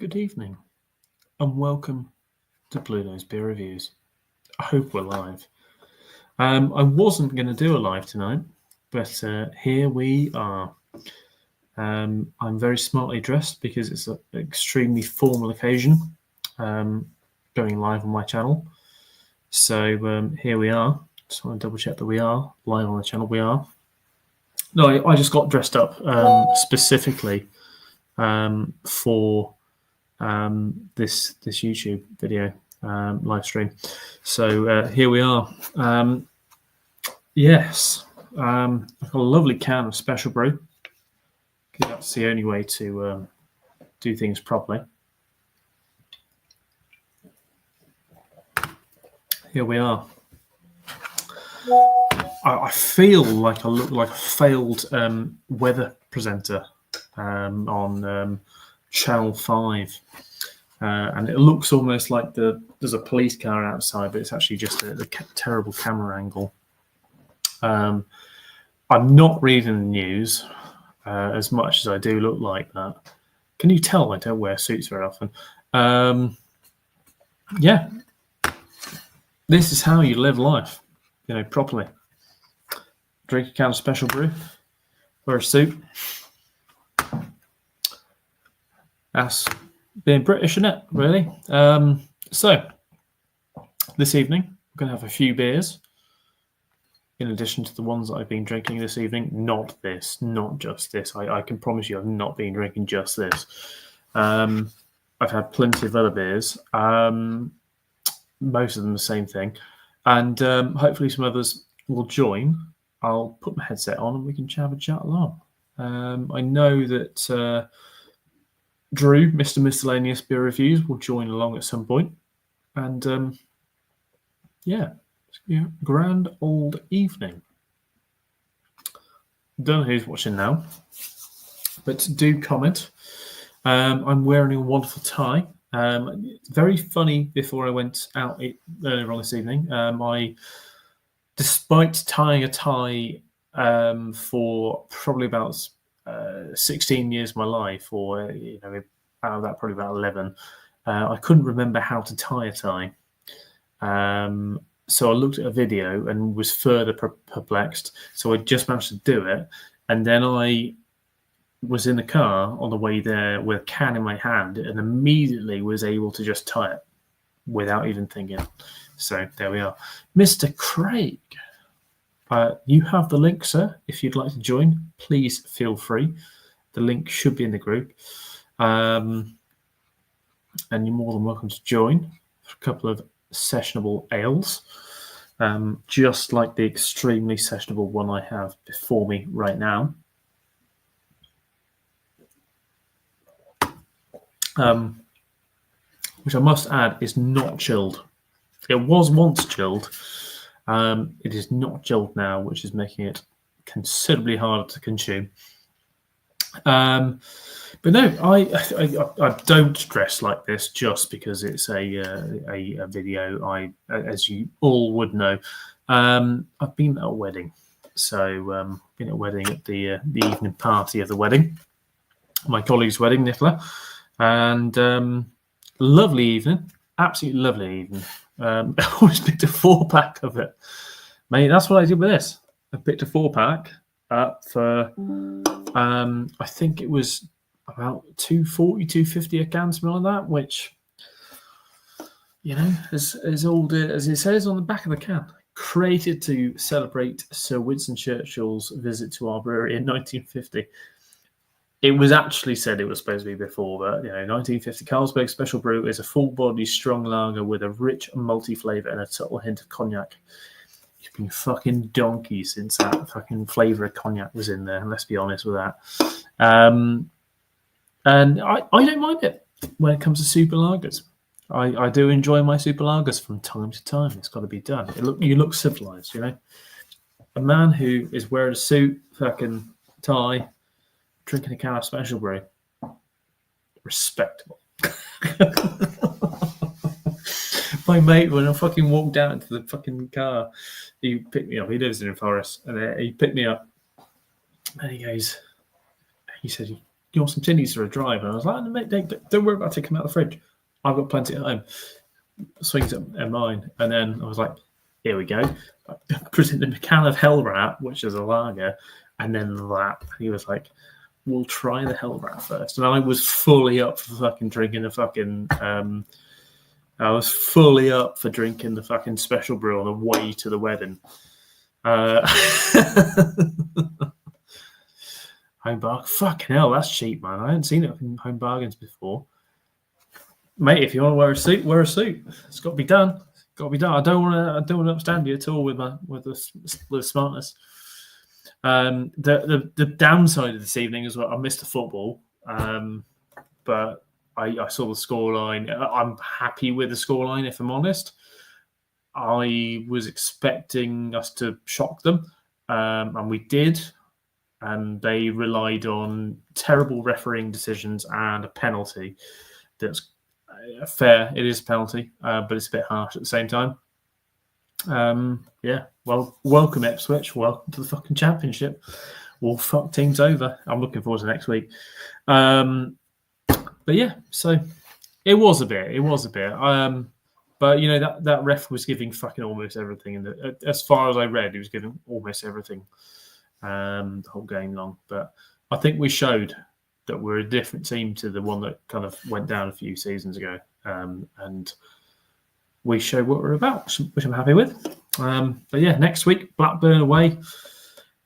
Good evening, and welcome to Blue Nose Beer Reviews. I hope we're live. I wasn't going to do a live tonight, but here we are. I'm very smartly dressed because it's an extremely formal occasion, going live on my channel. So here we are. Just want to double check that we are live on the channel. We are. No, I just got dressed up specifically for this YouTube video live stream. So here we are. Yes, I've got a lovely can of Special Brew, because that's the only way to do things properly. Here we are. I feel like I look like a failed weather presenter on Channel 5. And it looks almost like there's a police car outside, but it's actually just a terrible camera angle. I'm not reading the news as much as I do look like that. Can you tell I don't wear suits very often? Yeah. This is how you live life, properly. Drink a can of Special Brew, wear a suit. That's being British, isn't it, really? So, this evening, we're going to have a few beers, in addition to the ones that I've been drinking this evening. Not just this. I can promise you I've not been drinking just this. I've had plenty of other beers, most of them the same thing, and hopefully some others will join. I'll put my headset on and we can have a chat along. I know that Drew, Mr. Miscellaneous Beer Reviews, will join along at some point. And yeah, grand old evening. Don't know who's watching now, but do comment. I'm wearing a wonderful tie. Very funny, before I went out earlier on this evening, despite tying a tie for probably about 16 years of my life, or out of that probably about 11, I couldn't remember how to tie a tie. So I looked at a video and was further perplexed. So I just managed to do it, and then I was in the car on the way there with a can in my hand, and immediately was able to just tie it without even thinking. So there we are. Mr. Craig, you have the link, sir. If you'd like to join, please feel free. The link should be in the group. And you're more than welcome to join for a couple of sessionable ales, just like the extremely sessionable one I have before me right now. Which I must add is not chilled. It was once chilled. It is not chilled now, which is making it considerably harder to consume. But no, I don't dress like this just because it's a video. As you all would know, I've been at a wedding. So been at a wedding at the evening party of the wedding, my colleague's wedding, Nicola, and lovely evening, absolutely lovely evening. I always picked a 4-pack of it, mate. That's what I did with this. I picked a 4-pack up for I think it was about $2.40, $2.50 a can, something like that, which, as old as it says on the back of the can, created to celebrate Sir Winston Churchill's visit to our brewery in 1950. It was actually said it was supposed to be before, but 1950 Carlsberg Special Brew is a full-bodied strong lager with a rich malty flavour and a subtle hint of cognac. You've been fucking donkey since that fucking flavour of cognac was in there. Let's be honest with that. And I don't mind it when it comes to super lagers. I do enjoy my super lagers from time to time. It's got to be done. You look civilized, A man who is wearing a suit, fucking tie, drinking a can of Special Brew, respectable. My mate, when I fucking walked out into the fucking car, he picked me up. He lives in Forest, and he picked me up, and he said, you want some tinnies for a drive? And I was like, mate, don't worry about taking them out of the fridge. I've got plenty at home. Swings at mine. And then I was like, here we go. I presented him a can of Hellrat, which is a lager, and then that. He was like, we'll try the Hellrat first. And I was fully up for fucking drinking the fucking... I was fully up for drinking the fucking special brew on the way to the wedding. Home bar, fucking hell, that's cheap, man. I hadn't seen it in Home Bargains before. Mate, if you want to wear a suit, wear a suit. It's got to be done. Got to be done. I don't want to upstand you at all with the smartness. The downside of this evening is I missed the football, but I saw the scoreline. I'm happy with the scoreline, if I'm honest. I was expecting us to shock them, and we did. And they relied on terrible refereeing decisions and a penalty. That's fair. It is a penalty, but it's a bit harsh at the same time. Yeah. Well, welcome Ipswich. Welcome to the fucking championship. We'll fuck teams over. I'm looking forward to next week. But yeah, so it was a bit. But you know that ref was giving fucking almost everything, and as far as I read, he was giving almost everything the whole game long. But I think we showed that we're a different team to the one that kind of went down a few seasons ago, and we showed what we're about, which I'm happy with. But yeah, next week Blackburn away,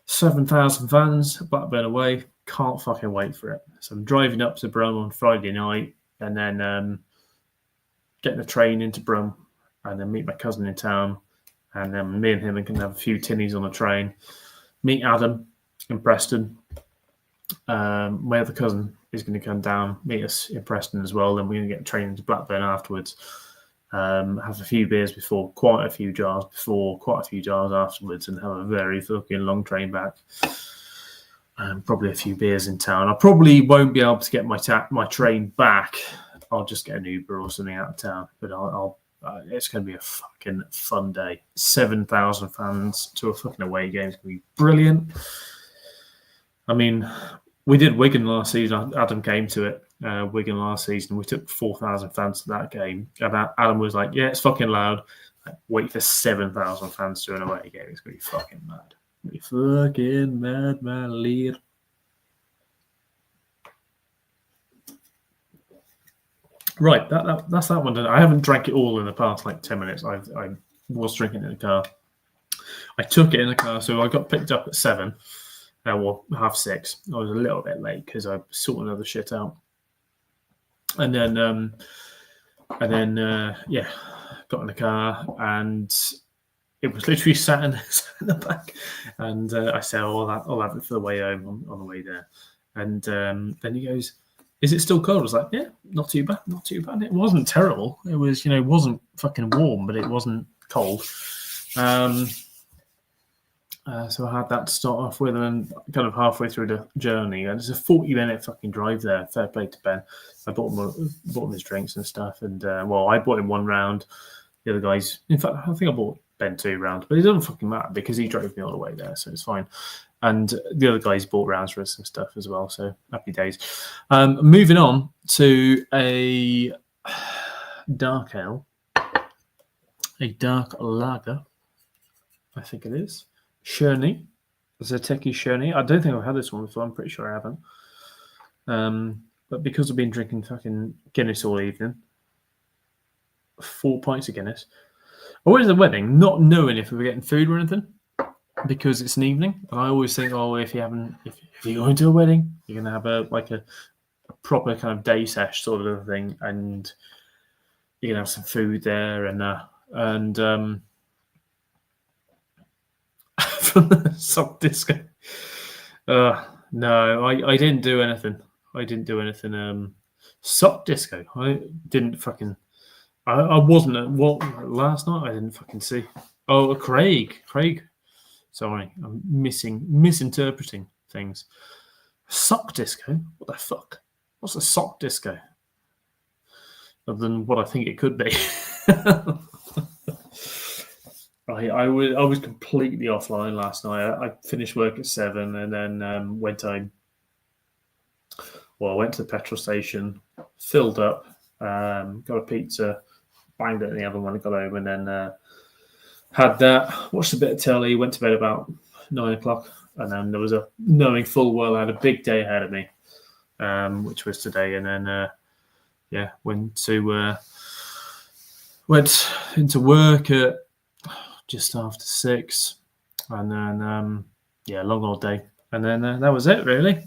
7,000 fans. Blackburn away. Can't fucking wait for it. So I'm driving up to Brum on Friday night, and then getting a train into Brum, and then meet my cousin in town, and then me and him can have a few tinnies on the train. Meet Adam in Preston. My other cousin is going to come down, meet us in Preston as well. Then we're going to get a train into Blackburn afterwards. Have a few beers before, quite a few jars afterwards, and have a very fucking long train back. Probably a few beers in town. I probably won't be able to get my train back. I'll just get an Uber or something out of town. But I'll it's going to be a fucking fun day. 7,000 fans to a fucking away game. It's going to be brilliant. I mean, we did Wigan last season. Adam came to it. Wigan last season. We took 4,000 fans to that game. And Adam was like, yeah, it's fucking loud. Wait for 7,000 fans to an away game. It's going to be fucking mad. Be fucking mad, man, lead. Right, that's that one done. I haven't drank it all in the past 10 minutes. I was drinking it in the car. I took it in the car, so I got picked up at 7, well, 6:30. I was a little bit late because I sorted other shit out, and then yeah, got in the car and it was literally sat in the back, and I said, "Oh, I'll have it for the way home on the way there." And then he goes, "Is it still cold?" I was like, "Yeah, not too bad. It wasn't terrible. It was, it wasn't fucking warm, but it wasn't cold." So I had that to start off with, and then kind of halfway through the journey, and it's a 40-minute fucking drive there. Fair play to Ben. I bought him his drinks and stuff, and well, I bought him 1 round. The other guys, in fact, I think I bought Ben 2 rounds, but it doesn't fucking matter because he drove me all the way there, so it's fine. And the other guys bought rounds for us and stuff as well, so happy days. Moving on to a dark ale, a dark lager, I think it is. Sherney, Zateki Sherney. I don't think I've had this one before. I'm pretty sure I haven't. But because I've been drinking fucking Guinness all evening, 4 pints of Guinness. I went to the wedding not knowing if we were getting food or anything because it's an evening, and I always think, if you're going to a wedding, you're gonna have a proper kind of day sesh sort of thing, and you're gonna have some food there and from the soft disco. No, I didn't do anything. Soft disco. I didn't fucking. I wasn't at what last night. I didn't fucking see. Oh, Craig. Sorry, I'm misinterpreting things. Sock disco. What the fuck? What's a sock disco? Other than what I think it could be. I was completely offline last night. I finished work at 7 and then went home. Well, I went to the petrol station, filled up, got a pizza, banged it in the oven when I got home, and then had that, watched a bit of telly, went to bed about 9 o'clock, and then there was a knowing full well I had a big day ahead of me, which was today, and then went into work at just after 6, and then long old day, and then that was it really.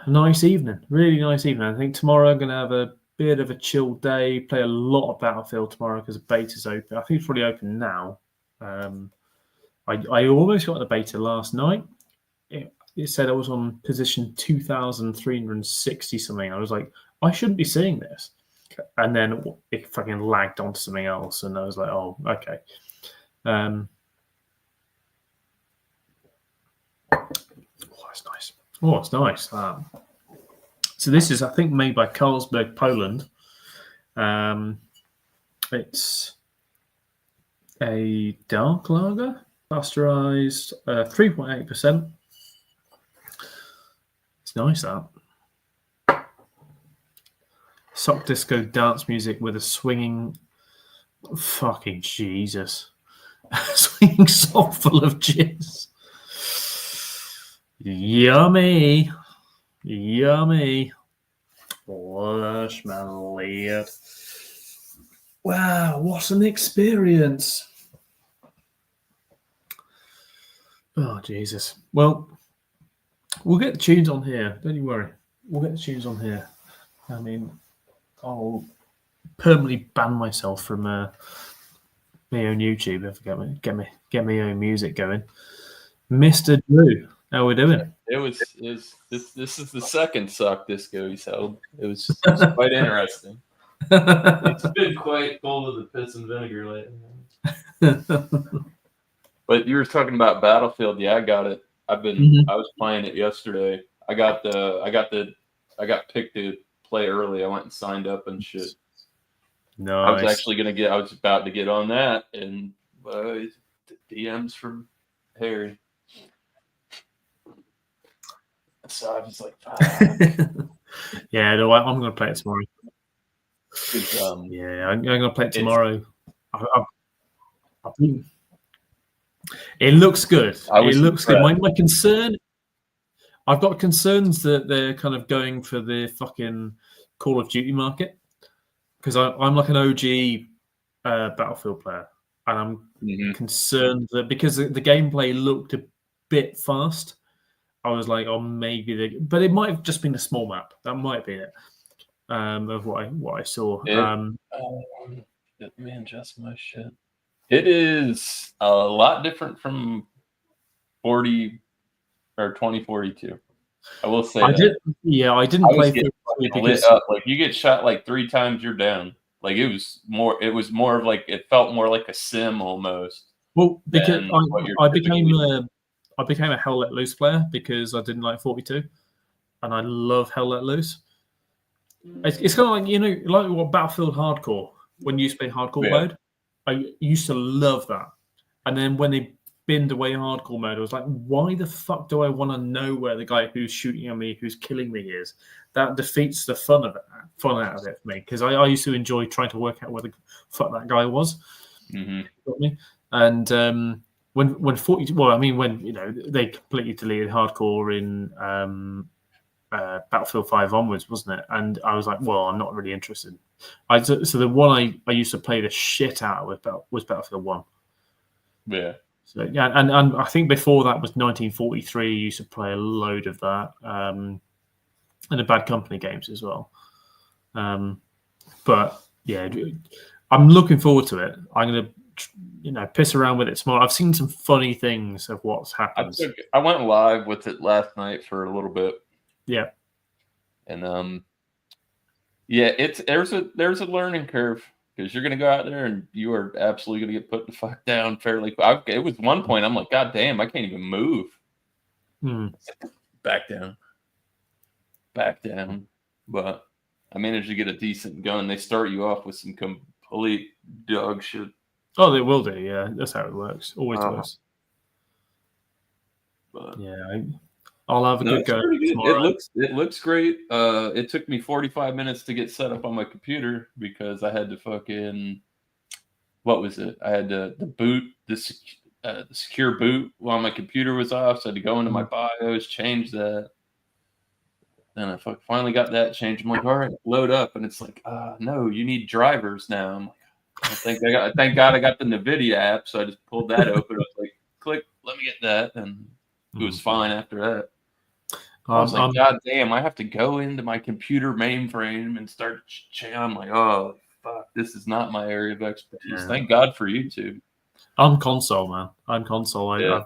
Nice evening, really nice evening. I think tomorrow I'm going to have a bit of a chill day, play a lot of Battlefield tomorrow because the beta's open. I think it's probably open now. I almost got the beta last night. It said I was on position 2,360 something. I was like, I shouldn't be seeing this. And then it fucking lagged onto something else. And I was like, oh, okay. That's nice. Oh, it's nice. So this is, I think, made by Carlsberg, Poland. It's a dark lager, pasteurized, 3.8%. It's nice, that. Sock disco dance music with a swinging... Fucking Jesus. Swinging song full of jizz. Yummy. Yummy. Marmalade. Wow, what an experience. Oh, Jesus. Well, we'll get the tunes on here. Don't you worry. We'll get the tunes on here. I mean, I'll permanently ban myself from my own YouTube if I get my own music going. Mr. Drew, how we doing? This is the second sock disco he's held. It was quite interesting. It's been quite full of the piss and vinegar lately. But you were talking about Battlefield. Yeah, I got it. I was playing it yesterday. I got picked to play early. I went and signed up and shit. Nice. I was about to get on that, and DMs from Harry. So I was like, yeah, no, I'm going to play it tomorrow. Yeah, I'm going to play it tomorrow. It looks good. It looks good. My concern, I've got concerns that they're kind of going for the fucking Call of Duty market, because I'm like an OG Battlefield player, and I'm concerned that because the gameplay looked a bit fast, I was like, oh, maybe but it might have just been a small map. That might be it. Of what I saw. Let me adjust my shit. It is a lot different from 2042. I will say I didn't play lit up. Like, you get shot like 3 times, you're down. Like, it was more of like, it felt more like a sim almost. Well, because I became a Hell Let Loose player because I didn't like 42, and I love Hell Let Loose. It's kind of like, like what Battlefield Hardcore, when you used to play hardcore mode. I used to love that. And then when they binned away hardcore mode, I was like, why the fuck do I want to know where the guy who's shooting at me, who's killing me is? That defeats the fun out of it for me, because I used to enjoy trying to work out where the fuck that guy was. Mm-hmm. And when 42, when they completely deleted hardcore in Battlefield 5 onwards, wasn't it? And I was like, well, I'm not really interested. So the one I used to play the shit out with was Battlefield 1. Yeah. So yeah, and I think before that was 1943. You used to play a load of that, and the Bad Company games as well. But yeah, I'm looking forward to it. I'm gonna piss around with it tomorrow. I've seen some funny things of what's happened. I went live with it last night for a little bit. Yeah. And yeah, there's a learning curve, because you're gonna go out there and you are absolutely gonna get put the fuck down fairly quick. It was one point I'm like, God damn, I can't even move. Back down. But I managed to get a decent gun. They start you off with some complete dog shit. Oh, they will do. Yeah, that's how it works. Always works. But yeah, I'll have a No, good it's go pretty good. tomorrow. It looks great. It took me 45 minutes to get set up on my computer because I had to fucking what was it? I had to the boot the secure boot while my computer was off. So I had to go into my BIOS, change that. Then I finally got that changed. I'm like, all right, load up, and it's like, no, you need drivers now. I'm like, thank God I got the NVIDIA app, so I just pulled that open. I was like, click, let me get that, and it was fine after that. I was like, God damn, I have to go into my computer mainframe and start. I'm like, oh fuck, this is not my area of expertise. Yeah. Thank God for YouTube. I'm console, man. I'm console. Yeah.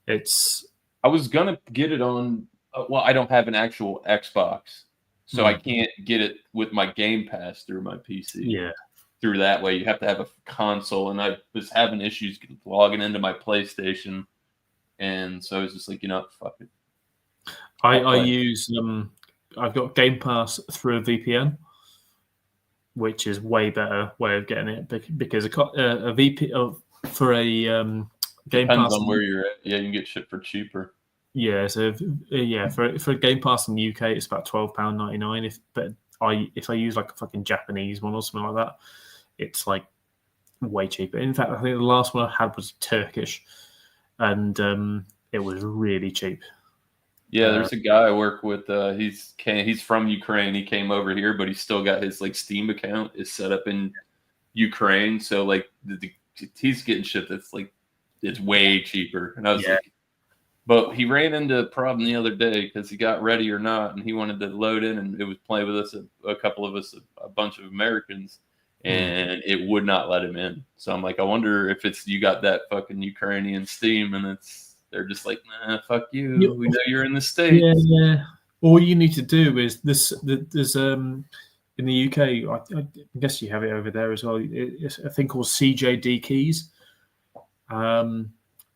I was gonna get it on. Well, I don't have an actual Xbox, so I can't get it with my Game Pass through my PC. Yeah. Through that way, you have to have a console, and I was having issues logging into my PlayStation, and so I was just like, fuck it. I use I've got Game Pass through a VPN, which is way better way of getting it because a VPN for a Game Depends Pass on where you're at. Yeah, you can get shit for cheaper. Yeah, so for a Game Pass in the UK, it's about £12.99. If I use like a fucking Japanese one or something like that, it's like way cheaper. In fact, I think the last one I had was Turkish, and it was really cheap. Yeah, there's a guy I work with. He's from Ukraine. He came over here, but he's still got his like Steam account is set up in Ukraine. So like he's getting shit that's like it's way cheaper. And I was like, but he ran into a problem the other day because he got Ready or Not, and he wanted to load in, and it was playing with us a couple of us, a bunch of Americans, and it would not let him in. So I'm like, I wonder if it's you got that fucking Ukrainian Steam, and they're just like, nah, fuck you. We know you're in the States. Yeah. All you need to do is there's in the UK, I guess you have it over there as well. It's a thing called CJD keys.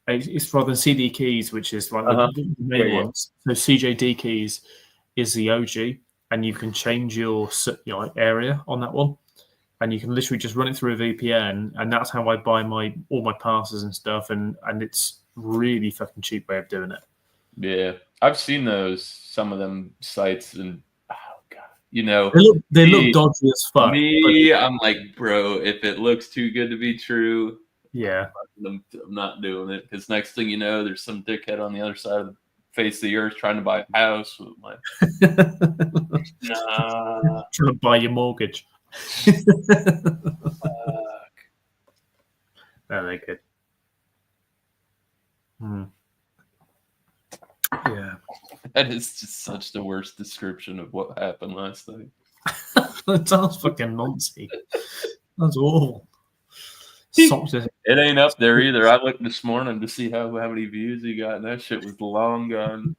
It's rather than CD keys, which is like the main ones. So CJD keys is the OG, and you can change your area on that one, and you can literally just run it through a VPN, and that's how I buy all my passes and stuff, and it's really fucking cheap way of doing it. Yeah, I've seen some of them sites, and oh god, they look dodgy as fuck. I'm like, bro, if it looks too good to be true. Yeah, I'm not doing it because next thing you know, there's some dickhead on the other side of the face of the earth trying to buy a house. Nah, trying to buy your mortgage. They're good. Yeah, that is just such the worst description of what happened last night. That sounds fucking nonsense. That's awful. It ain't up there either. I looked this morning to see how many views he got, and that shit was long gone.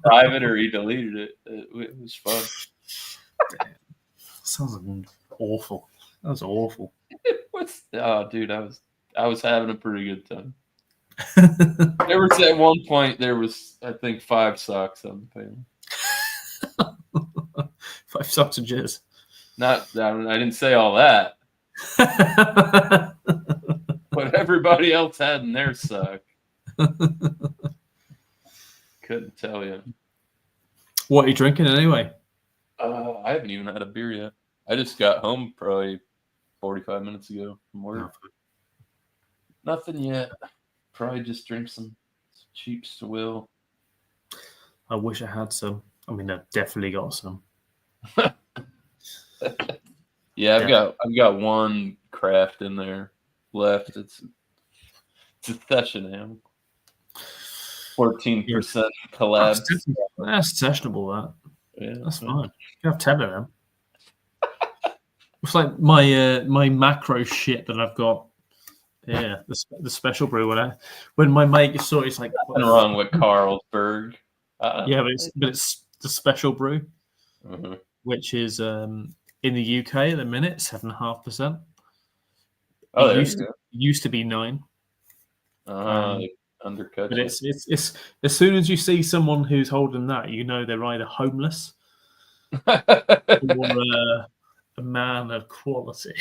Private, or he deleted it. It was fun. Damn. Sounds awful. That was awful. Dude, I was having a pretty good time. There was at one point I think 5 socks on the panel. 5 socks of jizz. I didn't say all that. What everybody else had in their sock. Couldn't tell you. What are you drinking anyway? I haven't even had a beer yet. I just got home probably 45 minutes ago from work. Nothing yet. Probably just drink some cheap Swill. I wish I had some. I mean, I've definitely got some. Yeah, I've got one craft in there left. It's a Sessionham. 14% collab. That's sessionable. That. Yeah, that's fine. You have 10 of them. It's like my macro shit that I've got. Yeah, the special brew. When my mate saw it, it's like nothing wrong with Carlsberg. Yeah, but it's the special brew, which is in the UK at the minute 7.5%. Oh, it used to be 9. Undercut. But it's as soon as you see someone who's holding that, you know they're either homeless or a man of quality.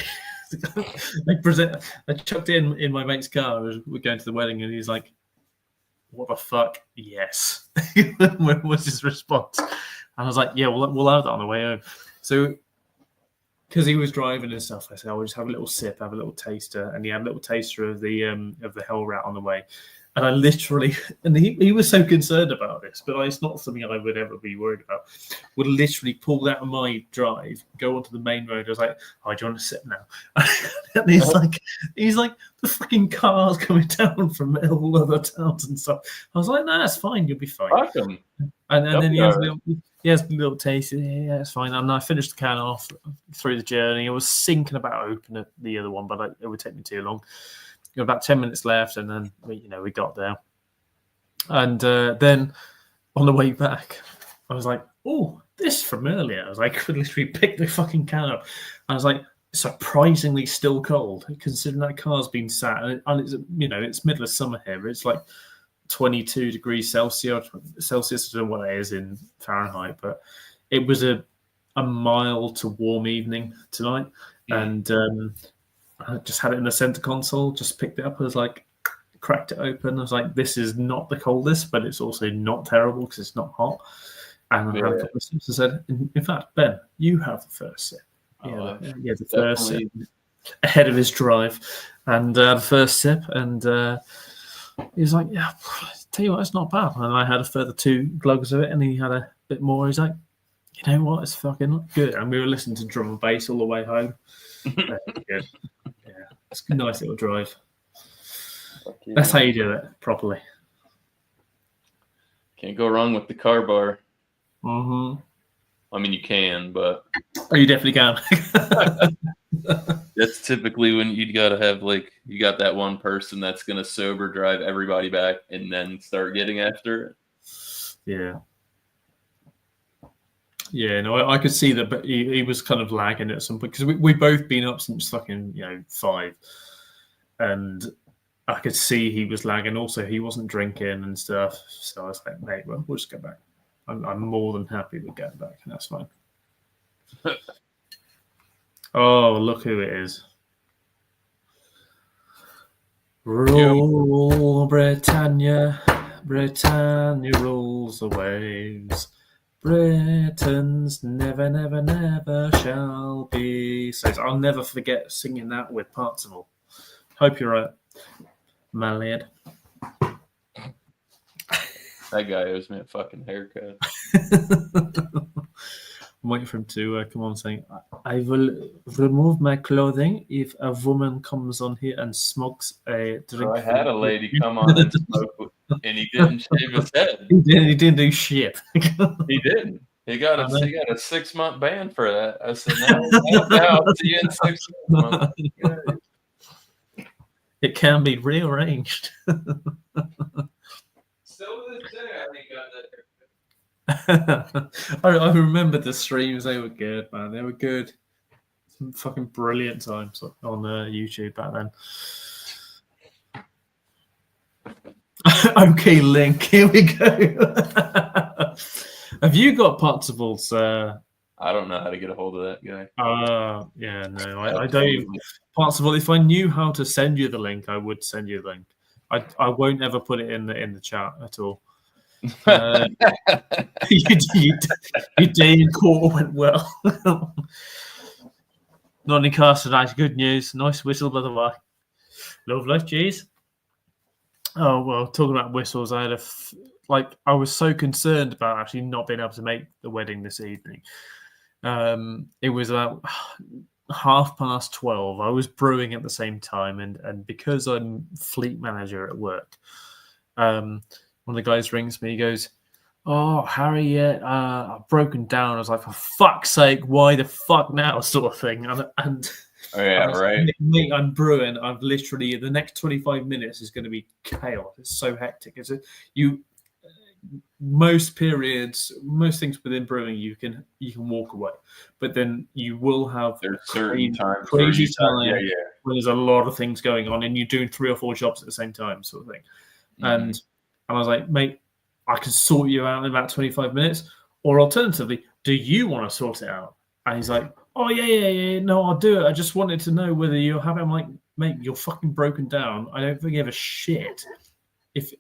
I chucked in my mate's car. We're going to the wedding, and he's like, what the fuck? Yes. was his response. And I was like, yeah, we'll have that on the way home. So, because he was driving and stuff, I said, I'll just have a little sip, have a little taster. And he had a little taster of the Hell Rat on the way. And I literally, and he was so concerned about this, but it's not something I would ever be worried about. Would literally pull out of my drive, go onto the main road. I was like, "Oh, do you want to sit now?" And he's like, the fucking car's coming down from all other towns and stuff. I was like, "No, that's fine. You'll be fine." Welcome. And then he has a little taste. Yeah, it's fine. And I finished the can off through the journey. I was thinking about opening the other one, but it would take me too long. About 10 minutes left, and then we got there. And then on the way back, I was like, "Oh, this from earlier." I was like, I could literally pick the fucking can up. I was like, surprisingly still cold, considering that car's been sat, and it's it's middle of summer here. It's like 22 degrees Celsius. I don't know what it is in Fahrenheit, but it was a mild to warm evening tonight, and I just had it in the center console, just picked it up. I was like, cracked it open. I was like, this is not the coldest, but it's also not terrible because it's not hot. And I had a couple of sips. I said, in fact, Ben, you have the first sip. The first sip ahead of his drive. And the first sip. And he was like, yeah, tell you what, it's not bad. And I had a further 2 glugs of it, and he had a bit more. He's like, you know what, it's fucking good. And we were listening to drum and bass all the way home. Good. Yeah, it's a nice little drive. That's how you do it properly. Can't go wrong with the car bar. Mm-hmm. I mean, you can, but you definitely can. That's typically when you got to have you got that one person that's gonna sober drive everybody back and then start getting after it. Yeah. Yeah, no, I could see that, but he was kind of lagging at some point because we've both been up since fucking 5, and I could see he was lagging. Also, he wasn't drinking and stuff, so I was like, mate, well, we'll just go back. I'm more than happy with getting back, and that's fine. Oh, look who it is! Roll, Britannia, Britannia rules the waves. Britons never, never, never shall be. So I'll never forget singing that with Parzival. Hope you're right, my lad. That guy owes me a fucking haircut. I'm waiting for him to come on saying, I will remove my clothing if a woman comes on here and smokes a drink. So I had a lady come on and smoke, and he didn't shave his head. He didn't do shit. He didn't. He got a 6-month ban for that. I said, no, I'll see you in 6 months. It can be rearranged. Still to this day, I think got that. I remember the streams. They were good, man. They were good. Some fucking brilliant times on YouTube back then. Okay, Link. Here we go. Have you got Parzival's? I don't know how to get a hold of that guy. Yeah, no, I don't. Parzival, if I knew how to send you the link, I would send you the link. I won't ever put it in the chat at all. Your day in court went well. Not in cast tonight. Good news. Nice whistle, by the way. Lovely. Cheers. Oh well, talking about whistles, I had I was so concerned about actually not being able to make the wedding this evening. It was about 12:30. I was brewing at the same time, and because I'm fleet manager at work, one of the guys rings me. He goes, "Oh, Harry, I've broken down." I was like, "For fuck's sake, why the fuck now?" sort of thing. And oh yeah, right. Mate, I'm brewing. I've literally the next 25 minutes is going to be chaos. It's so hectic. Most periods, most things within brewing, you can walk away, but then you will have crazy time when there's a lot of things going on and you're doing 3 or 4 jobs at the same time, sort of thing. Mm-hmm. And I was like, mate, I can sort you out in about 25 minutes, or alternatively, do you want to sort it out? And he's like, oh yeah, no, I'll do it. I just wanted to know whether you're happy. I'm like, mate, you're fucking broken down. I don't give a shit if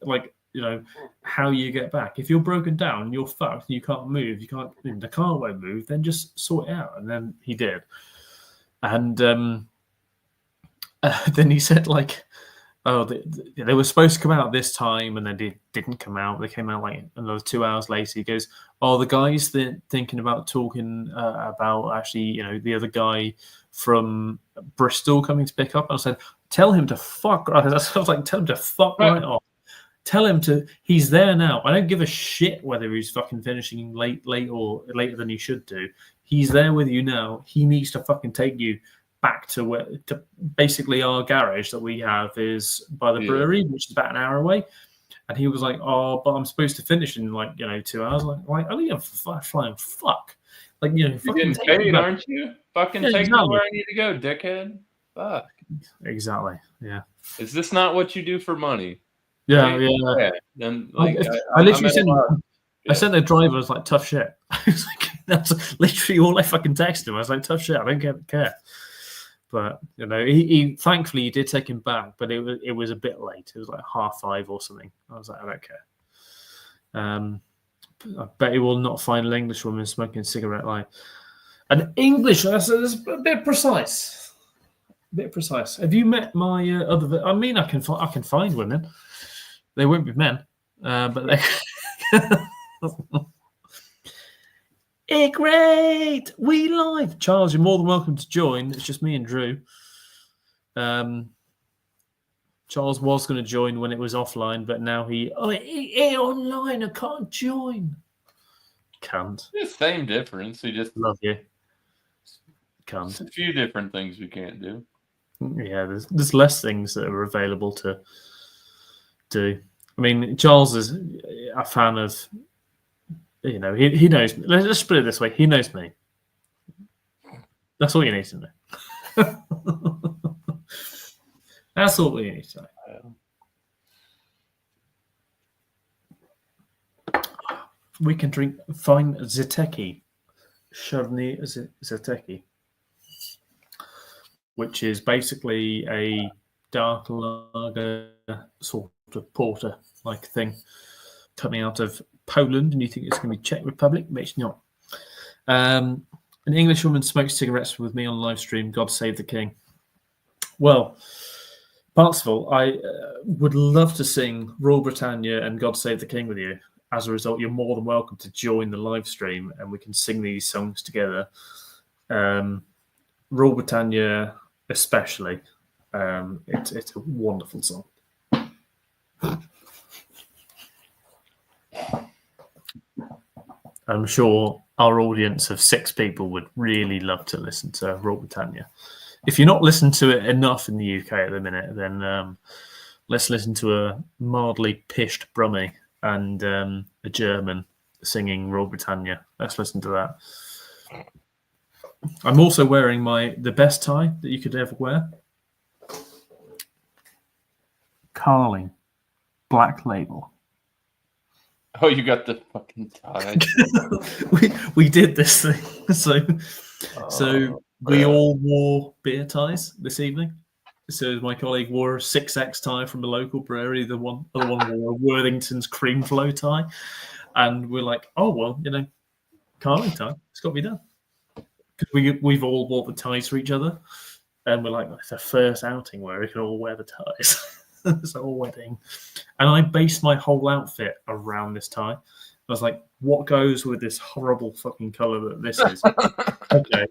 how you get back. If you're broken down, you're fucked. You can't move. The car won't move. Then just sort it out. And then he did. And then he said, like, oh, they were supposed to come out this time, and then they didn't come out. They came out like another 2 hours later. He goes, oh, the guy's thinking about talking about actually, the other guy from Bristol coming to pick up. And I said, tell him to fuck. I was like, tell him to fuck right off. Tell him he's there now. I don't give a shit whether he's fucking finishing late or later than he should do. He's there with you now. He needs to fucking take you back to basically our garage that we have is by the brewery, which is about an hour away. And he was like, oh, but I'm supposed to finish in 2 hours. Like, oh, yeah, flying fuck. Like, you're getting paid, aren't you? Fucking take me where I need to go, dickhead. Fuck. Exactly. Yeah. Is this not what you do for money? Yeah. Then I literally sent the driver. I was like, tough shit. I was like, that's literally all I fucking texted him. I was like, tough shit. I don't care. But he thankfully he did take him back, but it was a bit late. It was like 5:30 or something. I was like, I don't care. I bet he will not find an English woman smoking a cigarette like an English. That's a bit precise. Have you met my other? I mean, I can find women. They won't be men, but they. Hey, great! We live, Charles. You're more than welcome to join. It's just me and Drew. Charles was going to join when it was offline, but now he online. I can't join. Can't. It's the same difference. We just love you. Can't. A few different things we can't do. Yeah, there's less things that are available to do. I mean, Charles is a fan of. He knows me. Let's put it this way. He knows me. That's all you need to know. That's all we need to know. We can drink fine Zateki, Chardonnay Zateki, which is basically a dark lager sort of porter-like thing coming out of Poland, and you think it's going to be Czech Republic, but it's not. An English woman smokes cigarettes with me on live stream. God save the king. Well, Partsville, I would love to sing Rule Britannia and God Save the King with you. As a result, you're more than welcome to join the live stream, and we can sing these songs together. Rule Britannia, especially. It's a wonderful song. I'm sure our audience of 6 people would really love to listen to Rule Britannia. If you're not listening to it enough in the UK at the minute, then let's listen to a mildly pished Brummie and a German singing Rule Britannia. Let's listen to that. I'm also wearing the best tie that you could ever wear. Carling, Black Label. Oh, you got the fucking tie. we did this thing. So we all wore beer ties this evening. So my colleague wore a 6X tie from a local brewery. The other one wore a Worthington's Cream Flow tie. And we're like, oh, well, Carling tie. It's got to be done. Because we've all bought the ties for each other. And we're like, it's the first outing where we can all wear the ties. It's a wedding. And I based my whole outfit around this tie. I was like, what goes with this horrible fucking colour that this is? Okay.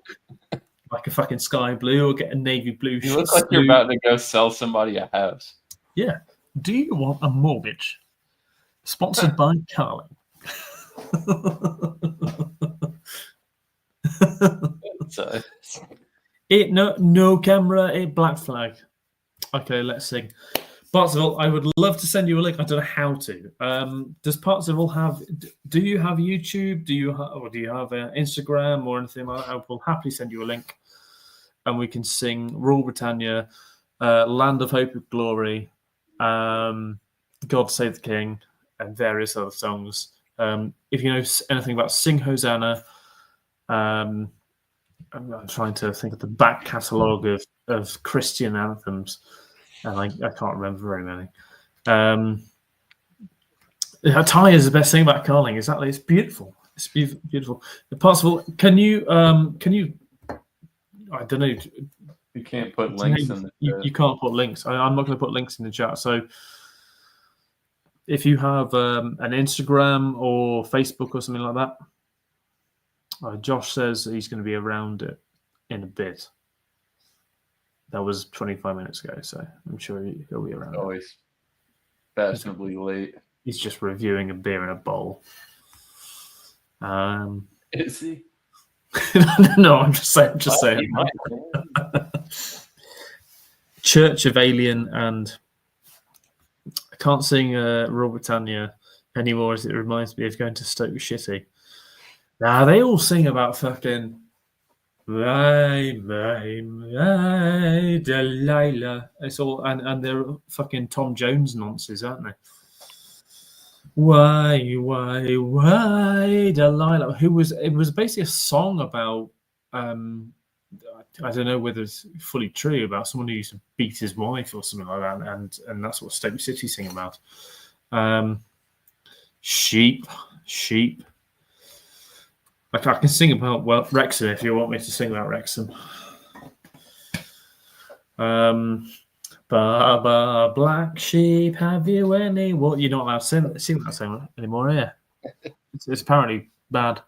Like a fucking sky blue, or get a navy blue. You look like you're about to go sell somebody a house. Yeah. Do you want a mortgage? Sponsored by Carling. No camera, Black Flag. Okay, let's sing. Partsville, I would love to send you a link. I don't know how to. Does Partsville have? Do you have YouTube? Do you have Instagram or anything like that? I will happily send you a link, and we can sing Rule Britannia, Land of Hope and Glory, God Save the King, and various other songs. If you know anything about Sing Hosanna, I'm trying to think of the back catalogue of Christian anthems. And I can't remember very many. Thai is the best thing about Carling. Exactly, it's beautiful. It's beautiful. Beautiful. Possible? Can you? I don't know. You can't put links in the chat. You can't put links. I'm not going to put links in the chat. So if you have an Instagram or Facebook or something like that, Josh says he's going to be around it in a bit. That was 25 minutes ago, so I'm sure he'll be around. Always fashionably late. He's just reviewing a beer in a bowl. Is he? No, I'm just saying. Church of Alien, and I can't sing Royal Britannia anymore as it reminds me of going to Stoke City. Now they all sing about fucking my Delilah. It's all and they're fucking Tom Jones nonsense, aren't they? Why, Delilah? It was basically a song about I don't know whether it's fully true, about someone who used to beat his wife or something like that, and that's what Stoke City sing about. Sheep. Like I can sing about Wrexham if you want me to sing about Wrexham. Baba, black sheep, have you any? What? You're not allowed to sing that song anymore, yeah. It's apparently bad.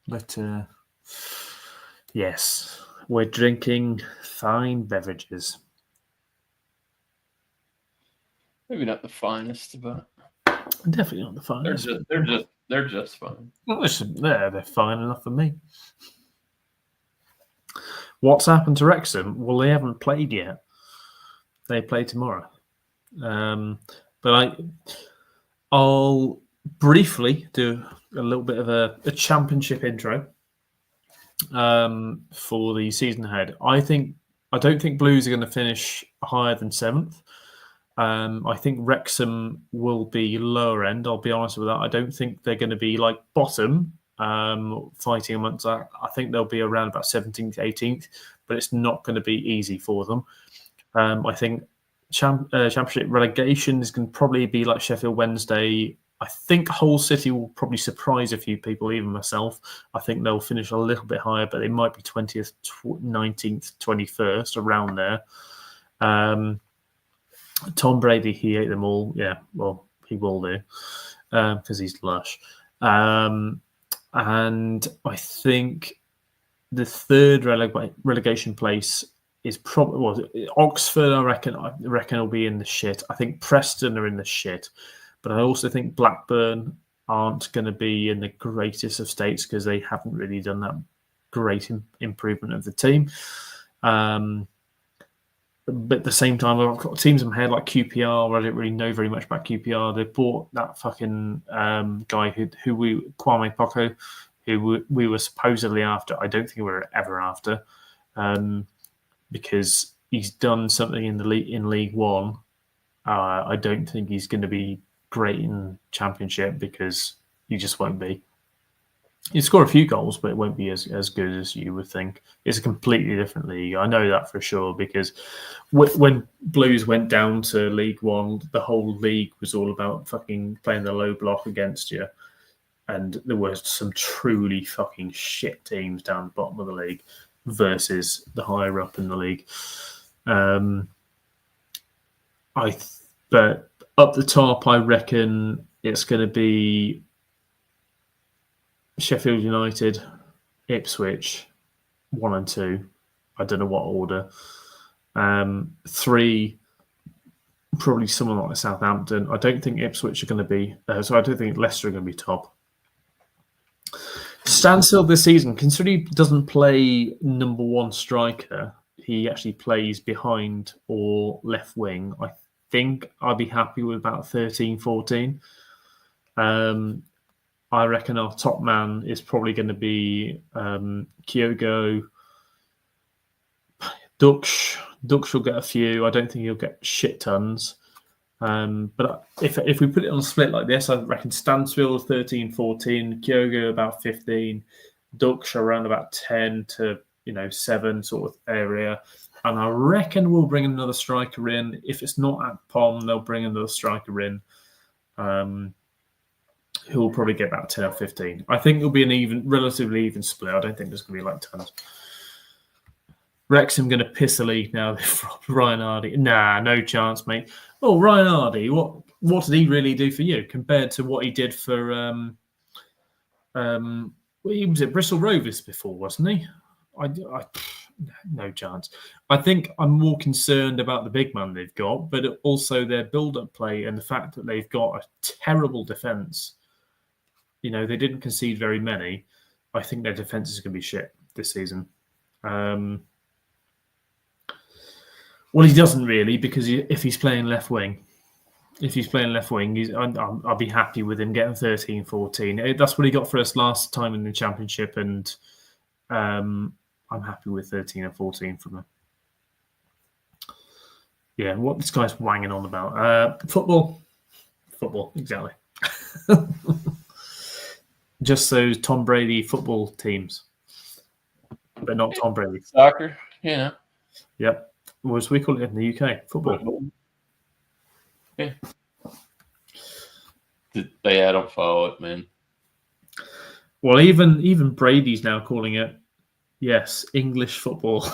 But yes, we're drinking fine beverages. Maybe not the finest, but definitely not the finest. They're just fine. Well, they're fine enough for me. What's happened to Wrexham? Well, they haven't played yet. They play tomorrow. But I'll briefly do a little bit of a championship intro for the season ahead. I don't think Blues are going to finish higher than 7th. I think Wrexham will be lower end. I'll be honest with that. I don't think they're going to be like bottom, fighting amongst that. I think they'll be around about 17th, 18th, but it's not going to be easy for them. I think championship relegation is going to probably be like Sheffield Wednesday. I think Hull City will probably surprise a few people, even myself. I think they'll finish a little bit higher, but they might be 20th, 19th, 21st, around there. Tom Brady, he ate them all. Yeah, well, he will do because he's lush. And I think the third relegation place is probably Oxford. I reckon will be in the shit. I think Preston are in the shit, but I also think Blackburn aren't going to be in the greatest of states because they haven't really done that great improvement of the team. But at the same time, I've got teams in my head like QPR. I don't really know very much about QPR. They bought that fucking guy Kwame Poco, who we were supposedly after. I don't think we were ever after, because he's done something in League One. I don't think he's going to be great in Championship because he just won't be. You score a few goals, but it won't be as good as you would think. It's a completely different league. I know that for sure because when Blues went down to League One, the whole league was all about fucking playing the low block against you. And there were some truly fucking shit teams down the bottom of the league versus the higher up in the league. But up the top, I reckon it's going to be Sheffield United, Ipswich, 1 and 2. I don't know what order. 3, probably someone like Southampton. I don't think Ipswich are going to be. So I don't think Leicester are going to be top. Standstill this season, considering he doesn't play number 1 striker, he actually plays behind or left wing. I think I'd be happy with about 13, 14. I reckon our top man is probably going to be Kyogo. Dux will get a few. I don't think he'll get shit tons. But if we put it on a split like this, I reckon Stansfield 13, 14, Kyogo about 15, Dux around about 10 to 7 sort of area. And I reckon we'll bring another striker in. If it's not Akpom, they'll bring another striker in. Who will probably get about 10 or 15. I think it'll be an relatively even split. I don't think there's going to be like tons. Wrexham going to piss the league now. Ryan Hardy. Nah, no chance, mate. Oh, Ryan Hardy, what did he really do for you compared to what he did for he was at Bristol Rovers before, wasn't he? No chance. I think I'm more concerned about the big man they've got, but also their build-up play and the fact that they've got a terrible defence. You know, they didn't concede very many. I think their defence is going to be shit this season. Well, he doesn't really, because if he's playing left wing, I'll be happy with him getting 13, 14. That's what he got for us last time in the Championship, and I'm happy with 13 and 14 from him. Yeah, what this guy's wanging on about. Football, exactly. Just those Tom Brady football teams, but not Tom Brady. Soccer, yeah. Yep. As we call it in the UK, football. Yeah. I don't follow it, man. Well, even Brady's now calling it, yes, English football. I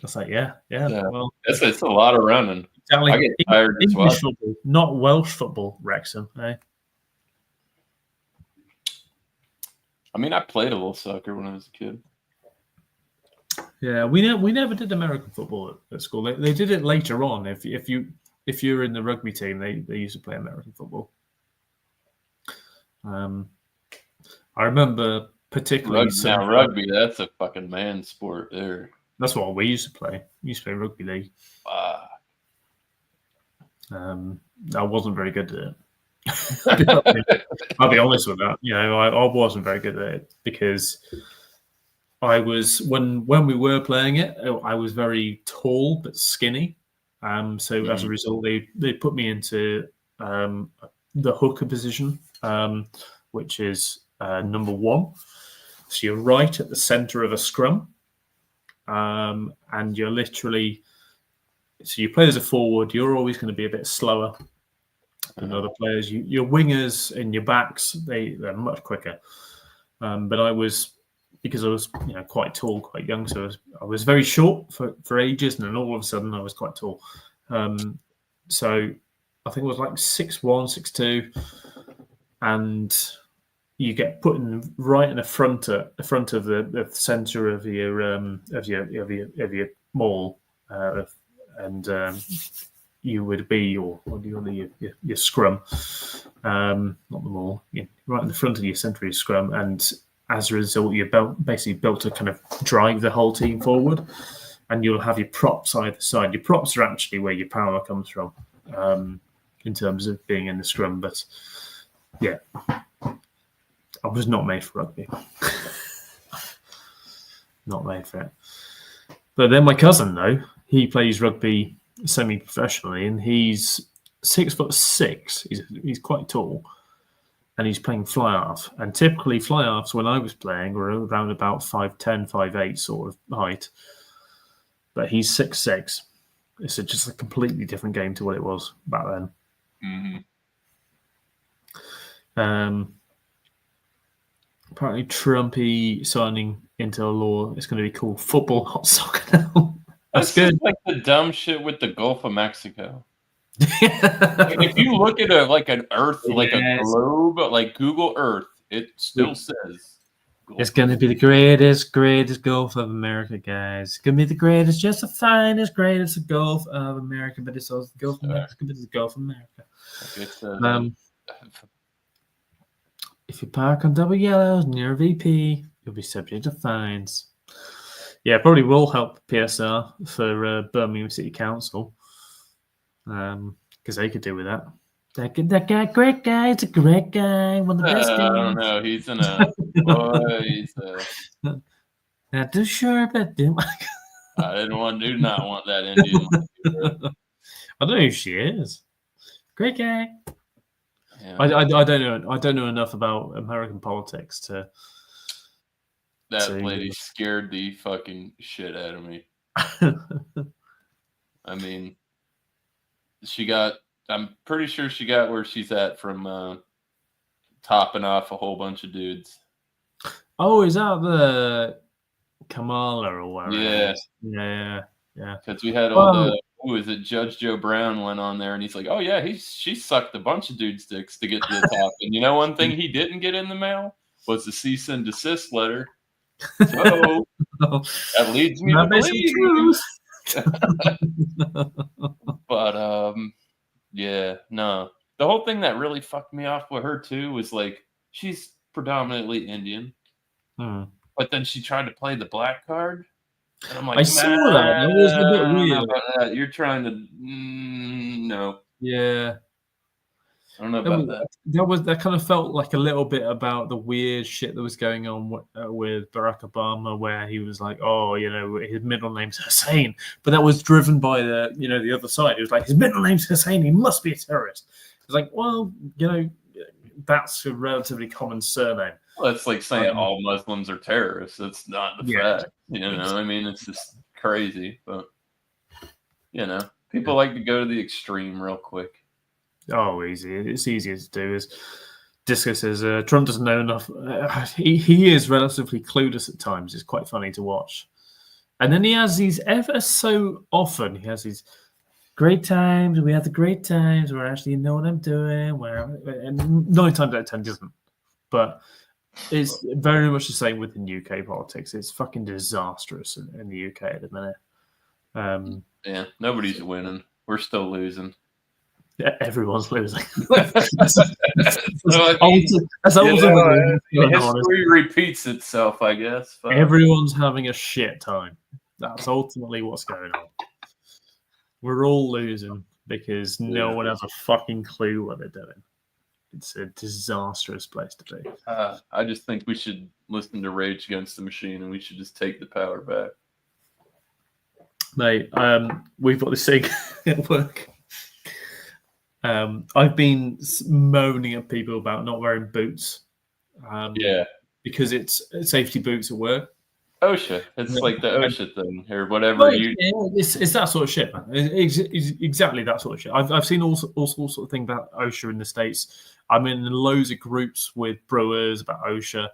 was like, yeah. Well, it's a lot of running. Exactly. I get tired as well. English football, not Welsh football, Wrexham. Eh? I mean, I played a little soccer when I was a kid. Yeah, we never did American football at school. They did it later on. If you're in the rugby team, they used to play American football. I remember particularly rugby. That's a fucking man sport there. That's what we used to play. We used to play rugby league. I wasn't very good at it. I'll be honest with that. You know, I wasn't very good at it because I was when we were playing it, I was very tall but skinny. So as a result, they put me into the hooker position, which is number 1. So you're right at the center of a scrum, and you're literally. So you play as a forward. You're always going to be a bit slower than other players. Your wingers and your backs, they're much quicker. But I was, because I was quite tall, quite young, so I was very short for ages, and then all of a sudden I was quite tall. So I think it was like 6'1", 6'2", and you get put in right in the front of the center of your maul, and you would be your scrum, not the maul, right in the front of your center of your scrum, and as a result, you're basically built to kind of drive the whole team forward, and you'll have your props either side. Your props are actually where your power comes from, in terms of being in the scrum. But yeah, I was not made for rugby. Not made for it. But then my cousin, though, he plays rugby semi-professionally, and he's 6'6". He's quite tall. And he's playing fly half. And typically fly halves, when I was playing, were around about 5'10", 5'8" sort of height. But he's 6'6". It's just a completely different game to what it was back then. Mm-hmm. Apparently Trumpy signing into law is going to be called football hot soccer now. That's good. Like the dumb shit with the Gulf of Mexico. If you look at an Earth, like a globe, like Google Earth, it still says it's going to be the greatest Gulf of America, guys. It's going to be the greatest, just the finest, greatest Gulf of America, but it's also the Gulf of Mexico, but it's the Gulf of America. If you park on double yellows near VP, you'll be subject to fines. Yeah, probably will help PSR for Birmingham City Council. Because they could do with that. That guy, great guy. It's a great guy. One of the best guys. I don't know. He's in a. Not too sure, but do not want that Indian. I don't know who she is. Great guy. Yeah. I don't know. I don't know enough about American politics to. That lady scared the fucking shit out of me. I mean, I'm pretty sure she got where she's at from topping off a whole bunch of dudes. Oh, is that the Kamala or whatever? Yeah. Yeah. Because we had who is it? Judge Joe Brown went on there and he's like, "Oh yeah, she sucked a bunch of dudes' dicks to get to the top." And you know, one thing he didn't get in the mail was the cease and desist letter. So that leads me to believe. But yeah, no. The whole thing that really fucked me off with her too was like she's predominantly Indian, but then she tried to play the black card. And I'm like, I saw that. That was a bit weird. That. You're trying to no. Yeah. I don't know about that. That kind of felt like a little bit about the weird shit that was going on with Barack Obama, where he was like, "Oh, you know, his middle name's Hussein," but that was driven by the other side. It was like his middle name's Hussein, he must be a terrorist. It's like, well, you know, that's a relatively common surname. Well, it's like saying all Muslims are terrorists. It's not the fact. You know, I mean, it's just crazy. But, you know, people like to go to the extreme real quick. Oh, easy. It's easier to do. As Disco says, Trump doesn't know enough. He is relatively clueless at times. It's quite funny to watch. And then he has these ever so often, he has these great times. We have the great times where I actually know what I'm doing. And 9 times out of 10 doesn't. But it's very much the same within UK politics. It's fucking disastrous in the UK at the minute. Yeah, nobody's winning. We're still losing. Yeah, everyone's losing. History repeats itself, I guess. But everyone's having a shit time. That's ultimately what's going on. We're all losing because no one has a fucking clue what they're doing. It's a disastrous place to be. I just think we should listen to Rage Against the Machine and we should just take the power back. Mate, we've got this thing at work. I've been moaning at people about not wearing boots. Because it's safety boots at work. OSHA. It's like the OSHA thing or whatever. It's that sort of shit, man. It's exactly that sort of shit. I've seen all sorts of things about OSHA in the States. I'm in loads of groups with brewers about OSHA.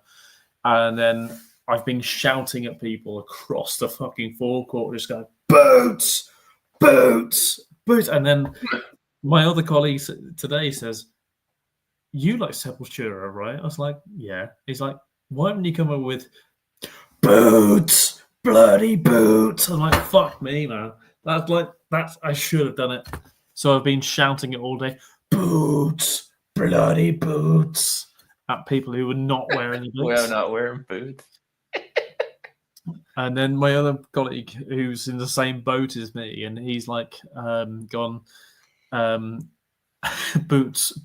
And then I've been shouting at people across the fucking forecourt, just going, boots, boots, boots. And then my other colleague today says, you like Sepultura, right? I was like, yeah. He's like, why haven't you come up with boots, bloody boots? I'm like, fuck me, man. That's I should have done it. So I've been shouting it all day, boots, bloody boots, at people who were not wearing the boots. We're not wearing boots. And then my other colleague who's in the same boat as me, and he's like gone, boots,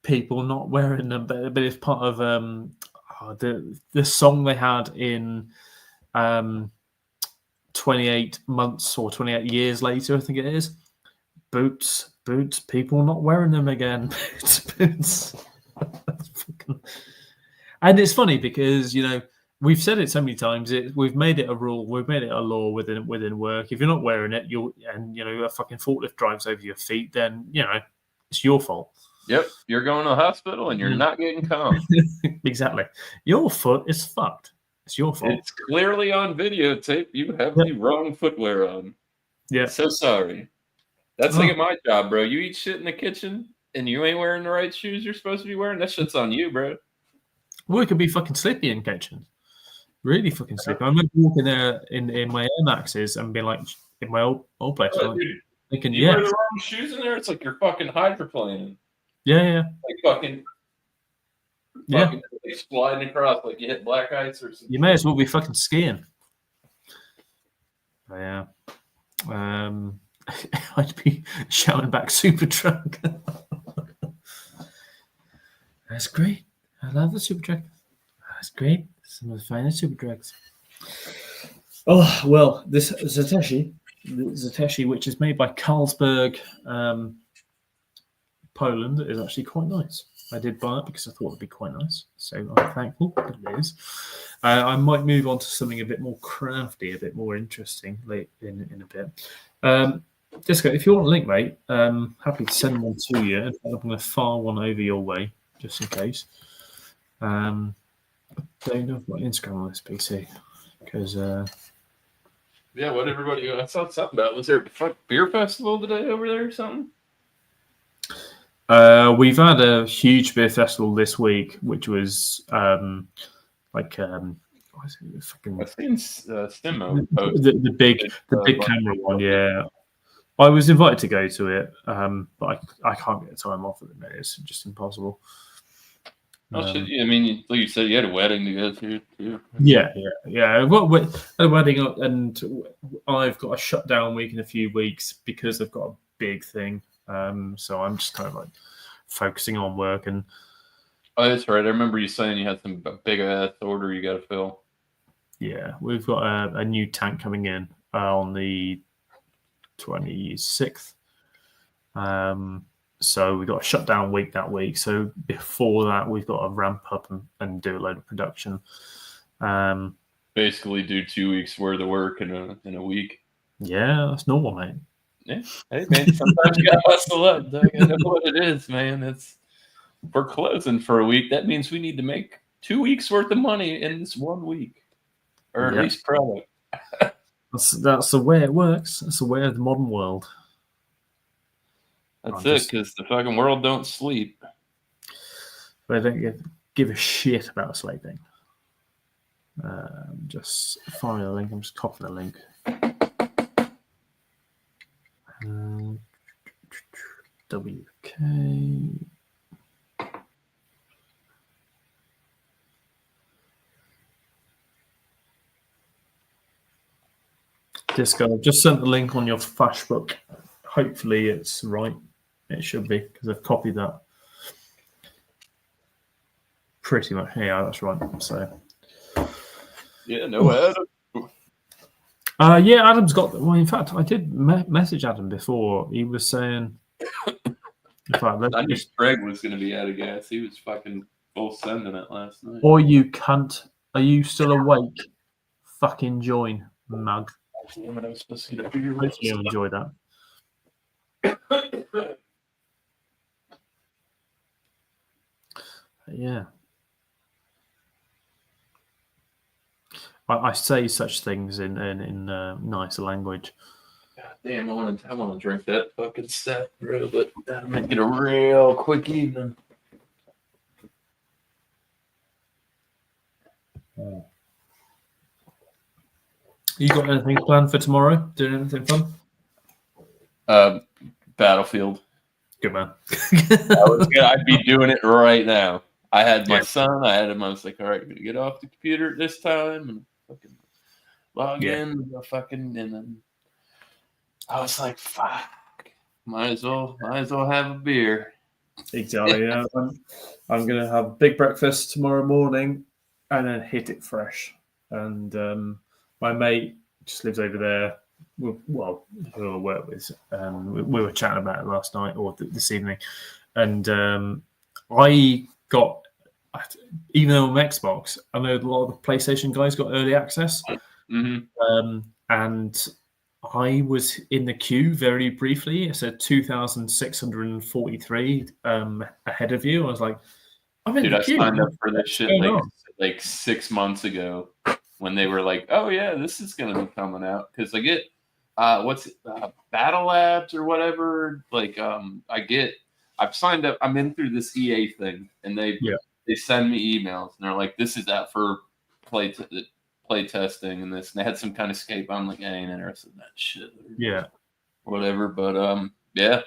people not wearing them, but it's part of the song they had in 28 months or 28 years later, I think it is. Boots, people not wearing them again. Boots. And it's funny because, you know, we've said it so many times. We've made it a rule. We've made it a law within work. If you're not wearing it, a fucking forklift drives over your feet, then, you know, it's your fault. Yep, you're going to the hospital and you're not getting calm. Exactly. Your foot is fucked. It's your fault. It's clearly on videotape. You have the wrong footwear on. Yeah. So sorry. That's like at my job, bro. You eat shit in the kitchen and you ain't wearing the right shoes you're supposed to be wearing. That shit's on you, bro. Well, it could be fucking slippy in kitchens. Really fucking slippy. I remember walking there in my Air Maxes and being like, in my old place, thinking, you wear the wrong shoes in there. It's like you're fucking hydroplaning. Yeah. Like fucking sliding across like you hit black ice or something. You may as well be fucking skiing. Yeah. I'd be shouting back super drunk. That's great. I love the super truck. That's great. Some of the finest super trucks. Oh, well, this Zateshi, which is made by Carlsberg, Poland, is actually quite nice. I did buy it because I thought it'd be quite nice. So I'm thankful that it is. I might move on to something a bit more crafty, a bit more interesting late in a bit. Disco, if you want a link, mate, happy to send one to you. In fact, I'm going to file one over your way just in case. I don't know if my Instagram on this PC because. Yeah, what everybody? I saw something about. Was there a beer festival today over there or something? We've had a huge beer festival this week, which was what is it? Fucking I've seen Stimo the big camera one. Yeah, I was invited to go to it, but I can't get time off at the minute. It's just impossible. Oh shit! I mean, like you said, you had a wedding to go to too. Yeah. Well, at a wedding, and I've got a shutdown week in a few weeks because I've got a big thing. So I'm just kind of like focusing on work. And oh, that's right. I remember you saying you had some big ass order you got to fill. Yeah, we've got a new tank coming in on the 26th. So we've got a shutdown week that week. So before that, we've got to ramp up and do a load of production. Basically, do 2 weeks worth of work in a week. Yeah, that's normal, mate. Yeah, hey man, sometimes you gotta hustle up, Doug. I know what it is, man. It's we're closing for a week. That means we need to make 2 weeks worth of money in this 1 week, or at least product. That's the way it works. That's the way of the modern world. That's it, because the fucking world don't sleep. They don't give a shit about sleeping. Just find the link. I'm just copying the link. WK. Disco, I've just sent the link on your Flashbook. Hopefully it's right. It should be, because I've copied that. Pretty much. Yeah, that's right. So. Yeah, no Adam. Yeah, Adam's got. Well, in fact, I did message Adam before. He was saying. In fact, I knew Greg was going to be out of gas. He was fucking full sending it last night. Or you cunt. Are you still awake? Fucking join, mug. Damn it, I was supposed to get a beer. Hopefully you'll enjoy that. Yeah. I say such things in nicer language. God damn, I want to drink that fucking stuff, bro, but that'll make it a real quick evening. You got anything planned for tomorrow? Doing anything fun? Battlefield. Good man. I'd be doing it right now. I had my son. I had him. I was like, all right, I'm gonna get off the computer at this time and fucking log in. And then I was like, fuck. Might as well have a beer. Exactly. Yeah. I'm gonna have a big breakfast tomorrow morning and then hit it fresh. And my mate just lives over there. Well, who I work with. We were chatting about it last night or this evening, and I got, even though I'm Xbox, I know a lot of the PlayStation guys got early access, and I was in the queue very briefly. It said 2,643 ahead of you. I was like, I'm in the queue. I signed up for this shit like 6 months ago when they were like, oh yeah, this is going to be coming out. Because I get, Battle Labs or whatever. Like, I've signed up. I'm in through this EA thing, and they send me emails, and they're like, this is out for play testing and this. And they had some kind of scape. I'm like, I ain't interested in that shit. Yeah. Whatever. But yeah,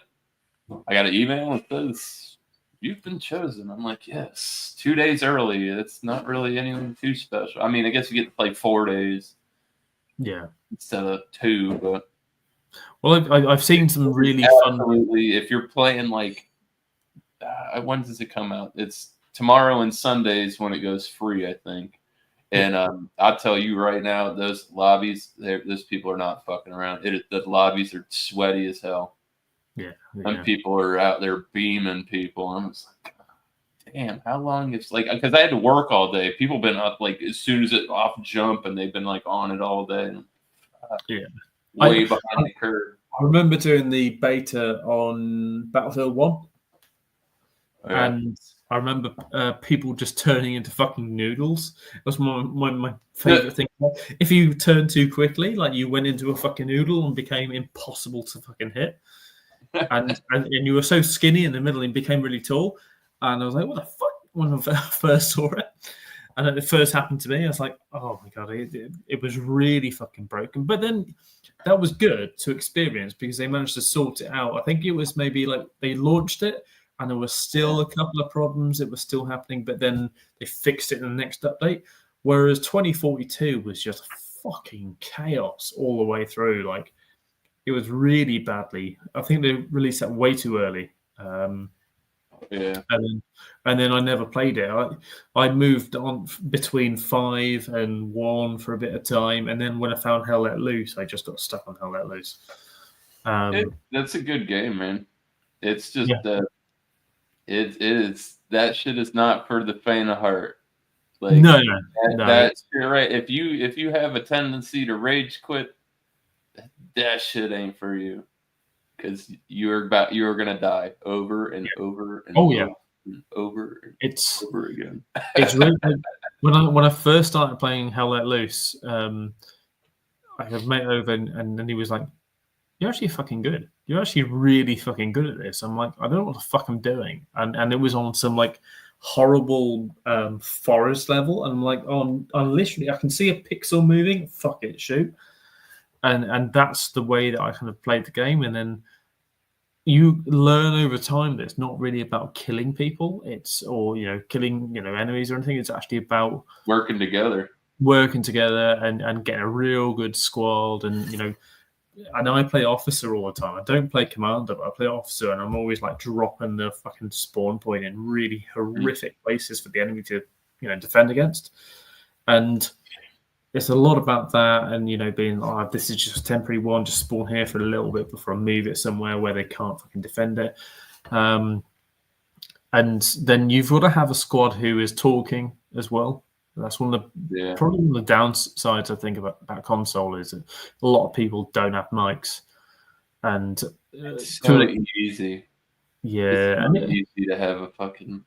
I got an email that says you've been chosen. I'm like, yes, 2 days early. It's not really anything too special. I mean, I guess you get to play 4 days. Yeah. Instead of 2, but well, I've seen some really fun. If you're playing like, when does it come out? It's tomorrow and Sundays when it goes free, I think. And I'll tell you right now, those lobbies, those people are not fucking around. The lobbies are sweaty as hell. Yeah. And people are out there beaming people. I'm just like, God damn, how long is like because I had to work all day. People been up like as soon as it off jump, and they've been like on it all day. And, Yeah. way behind the curve. I remember doing the beta on Battlefield 1. Yeah. And I remember people just turning into fucking noodles. That's my favorite thing. If you turn too quickly, like you went into a fucking noodle and became impossible to fucking hit. and you were so skinny in the middle and became really tall. And I was like, what the fuck? When I first saw it. And it first happened to me, I was like, oh my God, it was really fucking broken. But then that was good to experience because they managed to sort it out. I think it was maybe like they launched it and there was still a couple of problems. It was still happening, but then they fixed it in the next update. Whereas 2042 was just fucking chaos all the way through. Like it was really badly. I think they released that way too early. Yeah. And then I never played it. I moved on between 5 and 1 for a bit of time, and then when I found Hell Let Loose, I just got stuck on Hell Let Loose. That's a good game, man. It's just Yeah. that it is that shit is not for the faint of heart. Like No. That's right. If you have a tendency to rage quit, that shit ain't for you. Because you're gonna die over and over and over and over again. It's really when I first started playing Hell Let Loose, I had a mate over and then he was like, "You're actually fucking good. You're actually really fucking good at this." I'm like, I don't know what the fuck I'm doing, and it was on some like horrible forest level, and I'm like, oh, I'm literally I can see a pixel moving. Fuck it, shoot. And that's the way that I kind of played the game. And then you learn over time that it's not really about killing people. Or killing, enemies or anything. It's actually about working together and getting a real good squad. And, and I play officer all the time. I don't play commander, but I play officer. And I'm always like dropping the fucking spawn point in really horrific places for the enemy to, defend against. And it's a lot about that, and being this is just a temporary one, just spawn here for a little bit before I move it somewhere where they can't fucking defend it. And then you've got to have a squad who is talking as well. That's probably one of the downsides I think about console is that a lot of people don't have mics, and it's so easy. Yeah, it's easy to have a fucking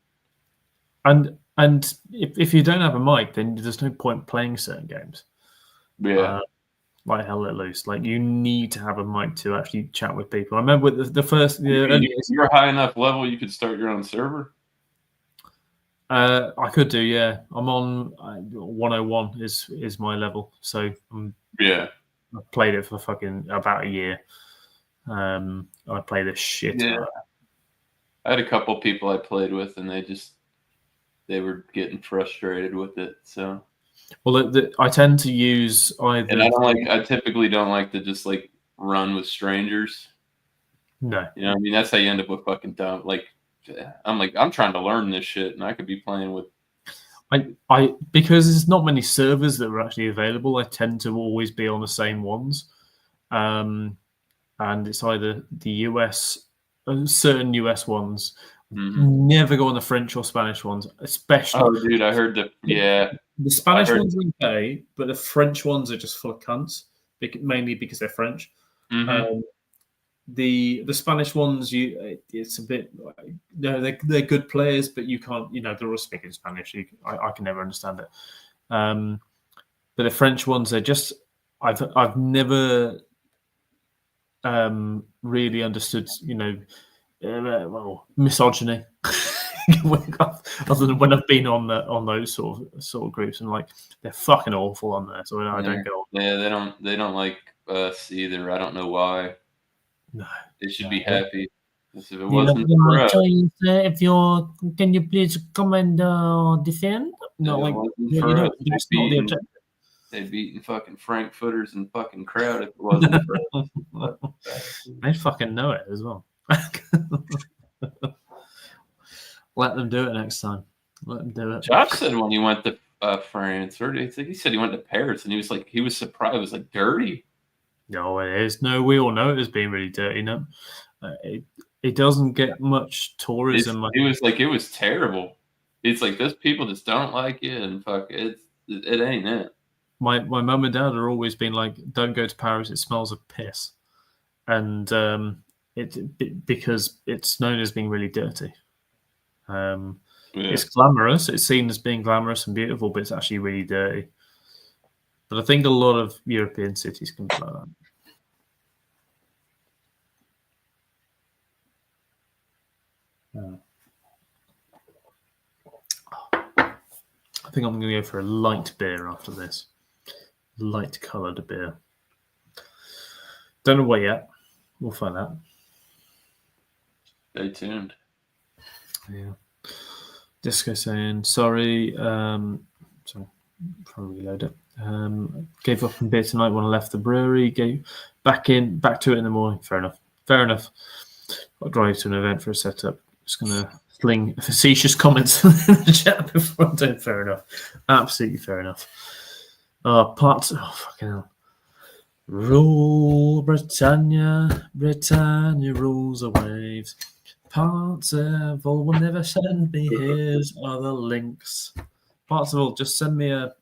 And if you don't have a mic, then there's no point playing certain games. Yeah. Like Hell Let Loose. Like, you need to have a mic to actually chat with people. I remember with the first... If you're a high enough level, you could start your own server? I could do, yeah. I'm on 101 is my level. So, I played it for fucking about a year. I played the shit out of it. I had a couple people I played with, and they were getting frustrated with it. So, well, I tend to use either, and I typically don't like to just like run with strangers. No, I mean that's how you end up with fucking dumb. Like, I'm trying to learn this shit, and I could be playing with. I because there's not many servers that are actually available. I tend to always be on the same ones, and it's either the US, certain US ones. Mm-hmm. Never go on the French or Spanish ones, especially. Oh, dude, I heard the Spanish ones are okay, but the French ones are just full of cunts, mainly because they're French. Mm-hmm. The Spanish ones, it's a bit. They're good players, but you can't. They're all speaking Spanish. I can never understand it. But the French ones are just. I've never really understood. Misogyny. Other than when I've been on those sort of groups, and like they're fucking awful on there, so I don't go on. Yeah, they don't like us either. I don't know why. No, they should be happy. If it wasn't for us, can you please comment defend? No, like that's not the objective. They'd beaten fucking Frankfurters and fucking crowd if it wasn't for us. They fucking know it as well. Let them do it next time. Let them do it. Josh said when he went to France, or he said he went to Paris, and he was surprised. It was like dirty. No, it is. No, we all know it was being really dirty. No, it doesn't get much tourism. It was terrible. It's like those people just don't like you, and fuck it ain't it. My mum and dad are always been like, "Don't go to Paris; it smells of piss," and because it's known as being really dirty. It's glamorous. It's seen as being glamorous and beautiful, but it's actually really dirty. But I think a lot of European cities can be like that. I think I'm going to go for a light beer after this. Light coloured beer. Don't know what yet. We'll find out. Stay tuned. Yeah. Disco saying, sorry. Sorry, probably reload it. Gave up on beer tonight when I left the brewery. Gave back to it in the morning. Fair enough. I'll drive to an event for a setup. Just going to fling facetious comments in the chat before I'm doing. Fair enough. Absolutely fair enough. Fucking hell. Rule Britannia, Britannia rules the waves. Parzival will never send me his other links. Parzival, just send me a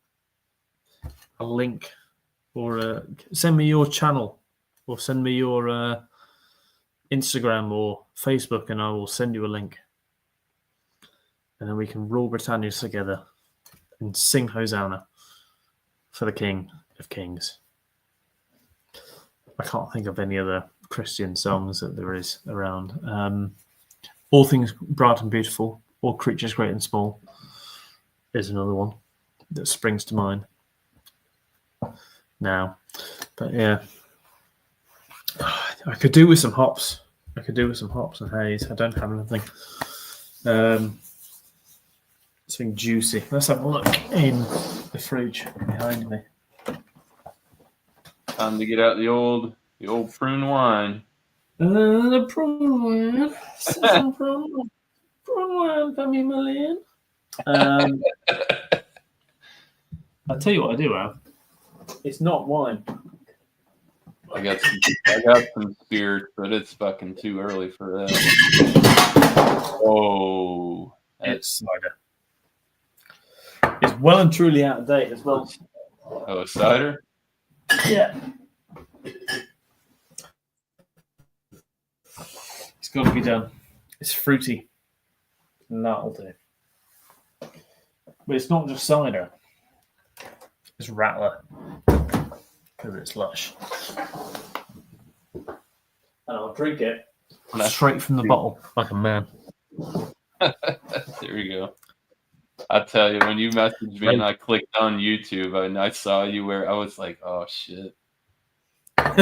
link, or send me your channel, or send me your Instagram or Facebook, and I will send you a link. And then we can rule Britannia together and sing Hosanna for the King of Kings. I can't think of any other Christian songs that there is around. All Things Bright and Beautiful, All Creatures Great and Small is another one that springs to mind now. But yeah, I could do with some hops. And haze. I don't have anything. Something juicy. Let's have a look in the fridge behind me. Time to get out the old prune wine. The prune wine. Some prune wine for me, Million. I'll tell you what I do have. It's not wine. I got some spirit, but it's fucking too early for that. Oh, it's cider. It's well and truly out of date as well. Oh, cider? Yeah. It's got to be done. It's fruity. And that'll do. But it's not just cider. It's Rattler. Because it's lush. And I'll drink it straight from the bottle like a man. There we go. I tell you, when you messaged me and I clicked on YouTube and I saw you where I was like, oh shit. I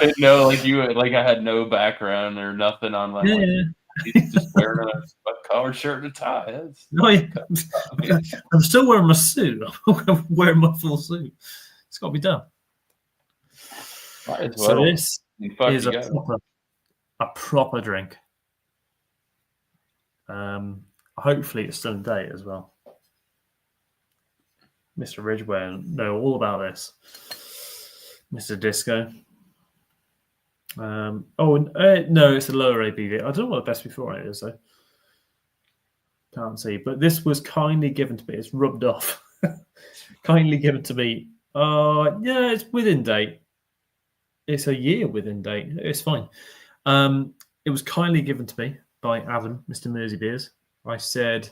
didn't know I had no background or nothing on he's just wearing a collared shirt and a tie. I'm still wearing my suit. I'm wearing my full suit. It's got to be done. So this is a proper drink. Hopefully it's still in date as well. Mr. Ridgway know all about this. Mr. Disco. No, it's a lower ABV. I don't know what the best before it is though. Can't see, but this was kindly given to me. It's rubbed off. Kindly given to me. Yeah, it's within date. It's a year within date. It's fine. It was kindly given to me by Adam, Mr. Mersey Beers. I said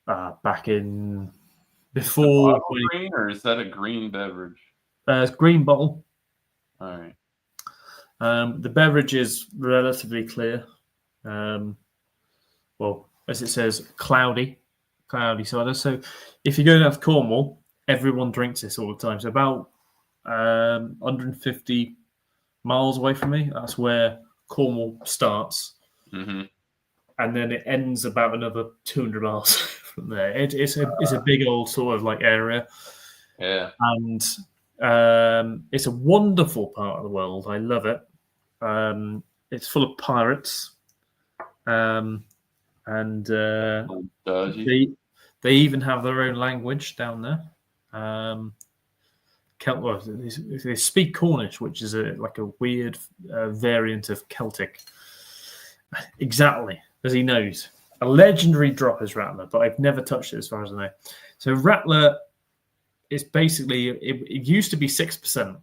back in before. Green, or is that a green beverage? It's green bottle. All right. The beverage is relatively clear. Well, as it says, cloudy cider. So if you go down to Cornwall, everyone drinks this all the time. So about 150 miles away from me, that's where Cornwall starts. Mm-hmm. And then it ends about another 200 miles from there. It's a big old sort of like area. Yeah. And it's a wonderful part of the world. I love it. It's full of pirates. And they even have their own language down there. They speak Cornish, which is a weird variant of Celtic. Exactly, as he knows. a legendary droppers rattler, but I've never touched it as far as I know. So rattler is basically it used to be 6%,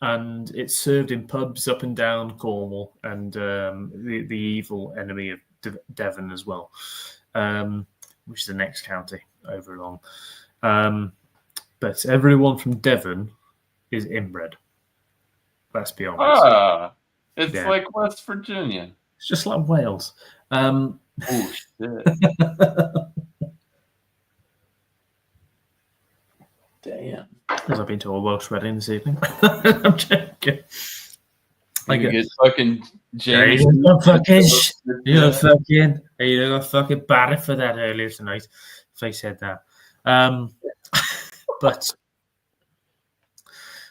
and it's served in pubs up and down Cornwall and the evil enemy of Devon as well, which is the next county over along. But everyone from Devon is inbred. Let's be honest. It's like West Virginia. It's just like Wales. Oh shit! Damn. Because I've been to a Welsh wedding this evening. I'm joking. You get fucking James. You got fucking battered for that earlier tonight. If I said that. But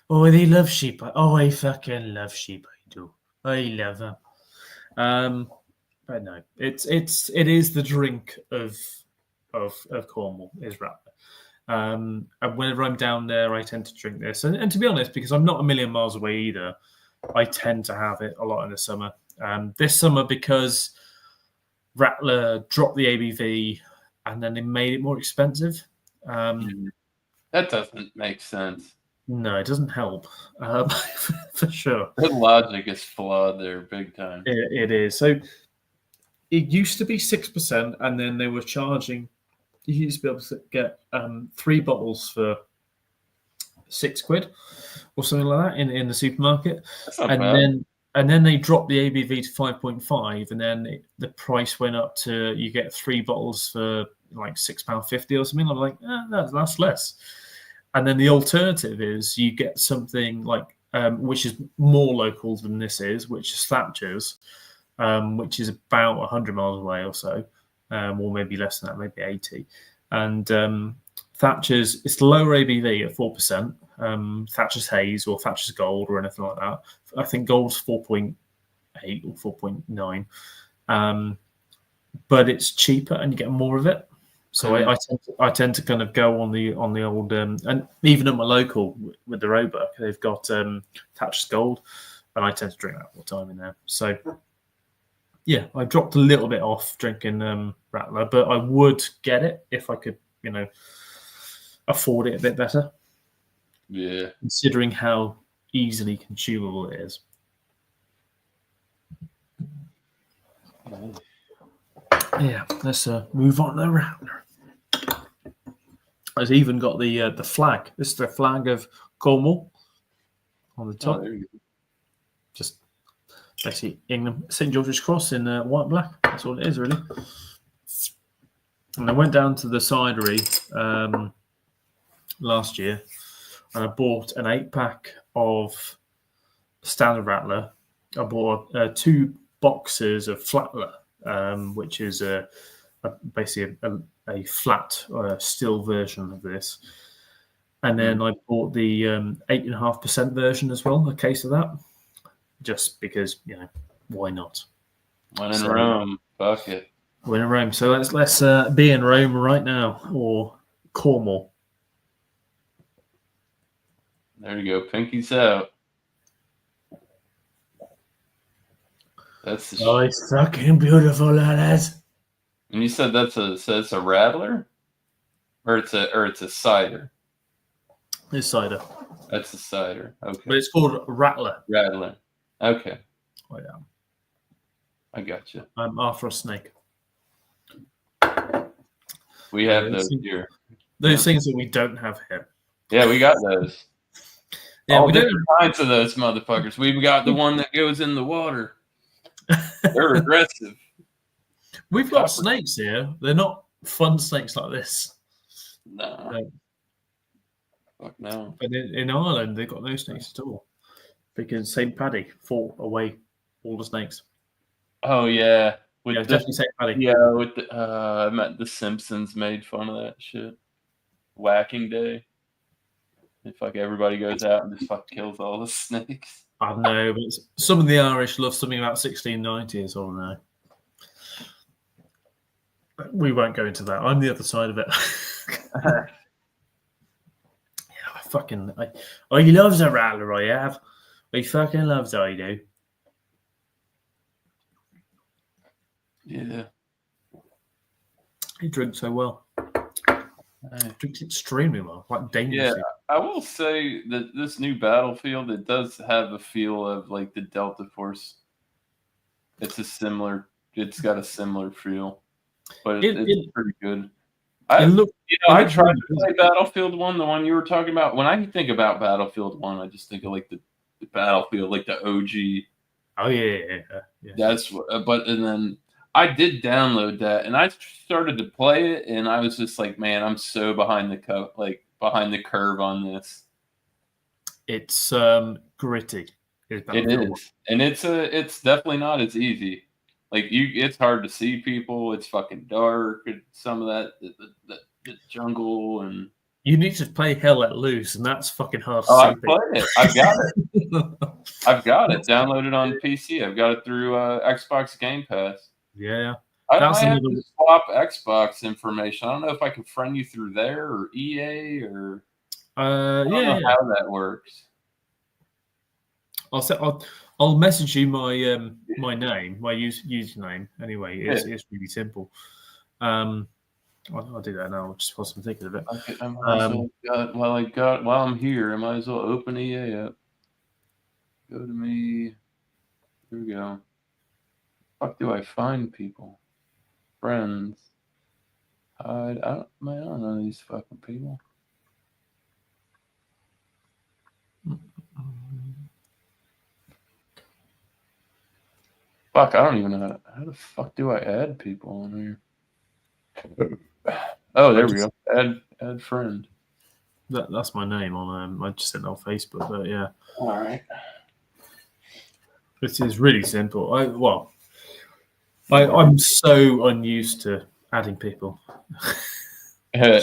they love sheep. I fucking love sheep. I do. I love them. But no, it is the drink of Cornwall is rattler. And whenever I'm down there, I tend to drink this. And to be honest, because I'm not a million miles away either, I tend to have it a lot in the summer. This summer, because Rattler dropped the ABV and then they made it more expensive. That doesn't make sense. No, it doesn't help, for sure. The logic is flawed there, big time. It is. So it used to be 6%, and then they were charging. You used to be able to get 3 bottles for £6 or something like that in the supermarket, and then they dropped the ABV to 5.5, and then the price went up to you get 3 bottles for like £6.50 or something. I'm like, that's less. And then the alternative is you get something like which is more local than this is, which is Thatcher's, which is about 100 miles away or so, or maybe less than that, maybe 80. And Thatcher's, it's lower ABV at 4%. Thatcher's Haze or Thatcher's Gold or anything like that. I think Gold's 4.8 or 4.9. But it's cheaper and you get more of it. So I tend to kind of go on the old and even at my local with the Roebuck, they've got Thatcher's Gold, and I tend to drink that all the time in there. So yeah, I dropped a little bit off drinking Rattler, but I would get it if I could, afford it a bit better. Yeah, considering how easily consumable it is. Yeah, let's move on to the Rattler. It's even got the flag. This is the flag of Cornwall on the top. Just basically England, St George's Cross in white and black. That's all it is, really. And I went down to the cidery last year, and I bought an 8-pack of standard Rattler. I bought 2 boxes of Flatler, which is basically a flat still version of this. And then I bought the 8.5% version as well, a case of that, just because, why not? When in Rome, fuck it. When in Rome. So let's be in Rome right now, or Cornwall. There you go, pinkies out. That's the it's fucking beautiful, that is. And you said it's a Rattler, or it's a cider. It's cider. That's a cider. Okay. But it's called Rattler. Rattler. Okay. Oh, yeah. I got you. I'm after a snake. We have those here. Those things that we don't have here. Yeah, we got those. Yeah, all different kinds of those motherfuckers. We've got the one that goes in the water. They're aggressive. We've got snakes here. They're not fun snakes like this. No. Fuck no. But in Ireland, they've got no snakes at all. Because St. Paddy fought away all the snakes. Oh, yeah. Definitely St. Paddy. Yeah, with I meant the Simpsons made fun of that shit. Whacking Day. If everybody goes out and just kills all the snakes. I know, but some of the Irish love something about 1690 is all I know. We won't go into that. I'm the other side of it. I love the Rattler, I have. I fucking loves I do. Yeah. He drinks so well. Drinks extremely well, like Yeah, dangerously. I will say that this new Battlefield, it does have a feel of like the Delta Force. It's got a similar feel, but It it's it, pretty good. it looked it I looks tried really to good. play Battlefield 1, the one you were talking about. When I think about Battlefield 1, I just think of like the Battlefield, like the OG. Oh yeah. That's what, but and then I did download that and I started to play it and I was just like, man, I'm so behind behind the curve on this. It's gritty. It is, and it's definitely not as easy. Like it's hard to see people. It's fucking dark. And some of that the jungle and You need to play Hell Let Loose, and that's fucking hard to oh, see I've people. played it. I've got it. I've got it downloaded on PC. I've got it through Xbox Game Pass. Yeah, I that's might have another. to swap Xbox information. I don't know if I can friend you through there or EA or I don't know Yeah. how that works. I'll message you my my name, my username. Anyway, it's really simple. I'll do that now. Just whilst I'm thinking of it. Okay, while I'm here, I might as well open EA up. Go to me. Here we go. Fuck, do I find people? Friends. Hide. I don't know these fucking people. Fuck, I don't even know how the fuck do I add people on here? Oh, there we go. Add friend. That's my name on. I just sent it on Facebook, but yeah. All right. This is really simple. I'm so unused to adding people. Yeah.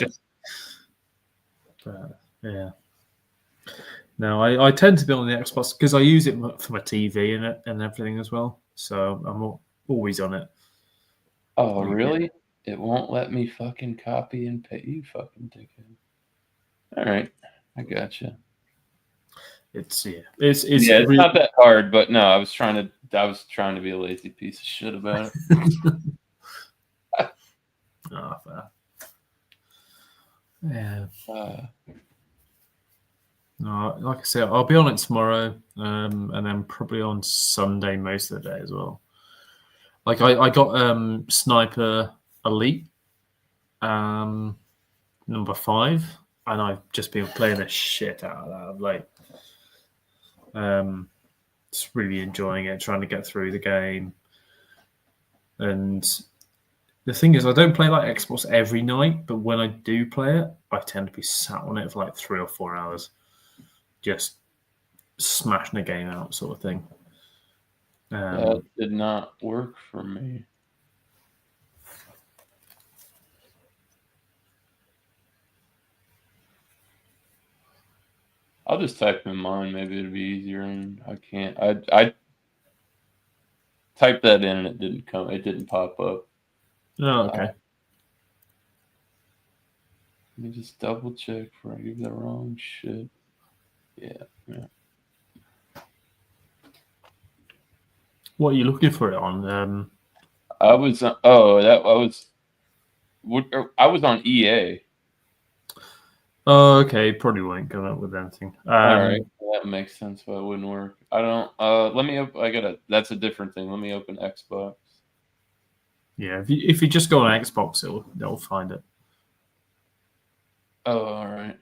No, I tend to be on the Xbox because I use it for my TV and everything as well. So I'm always on it. Oh, really? It won't let me fucking copy and paste. You fucking dickhead. All right, I gotcha. It's it's not that hard, but no, I was trying to be a lazy piece of shit about it. Oh, fair. Yeah. No, like I said, I'll be on it tomorrow, and then probably on Sunday most of the day as well. Like I got Sniper Elite, number 5, and I've just been playing the shit out of that. I'm like, just really enjoying it, trying to get through the game. And the thing is, I don't play like Xbox every night, but when I do play it, I tend to be sat on it for like 3 or 4 hours, just smashing a game out, sort of thing. That did not work for me. I'll just type in mine. Maybe it'll be easier. And I can't. I typed that in and it didn't come. It didn't pop up. Oh, okay. Let me just double check before I give the wrong shit. Yeah. What are you looking for it on? I was. I was on EA. Oh, okay. Probably won't come up with anything. All right, that makes sense. Why it wouldn't work? I don't. Let me. That's a different thing. Let me open Xbox. Yeah, if you just go on Xbox, they'll find it. Oh, all right.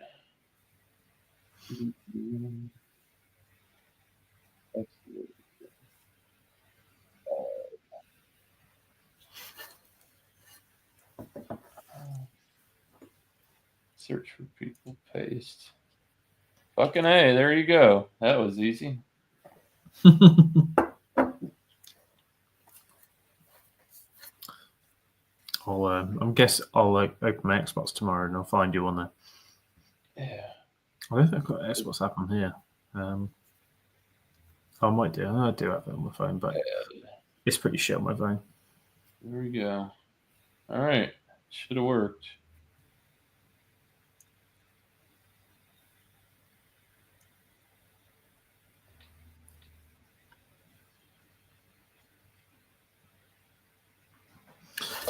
Search for people. Paste. Fucking A, there you go. That was easy. I'm guess I'll open my Xbox tomorrow and I'll find you on there. Yeah. I don't think I've got Xbox app on here. I might do. I do have it on my phone, but it's pretty shit on my phone. There we go. All right. Should have worked.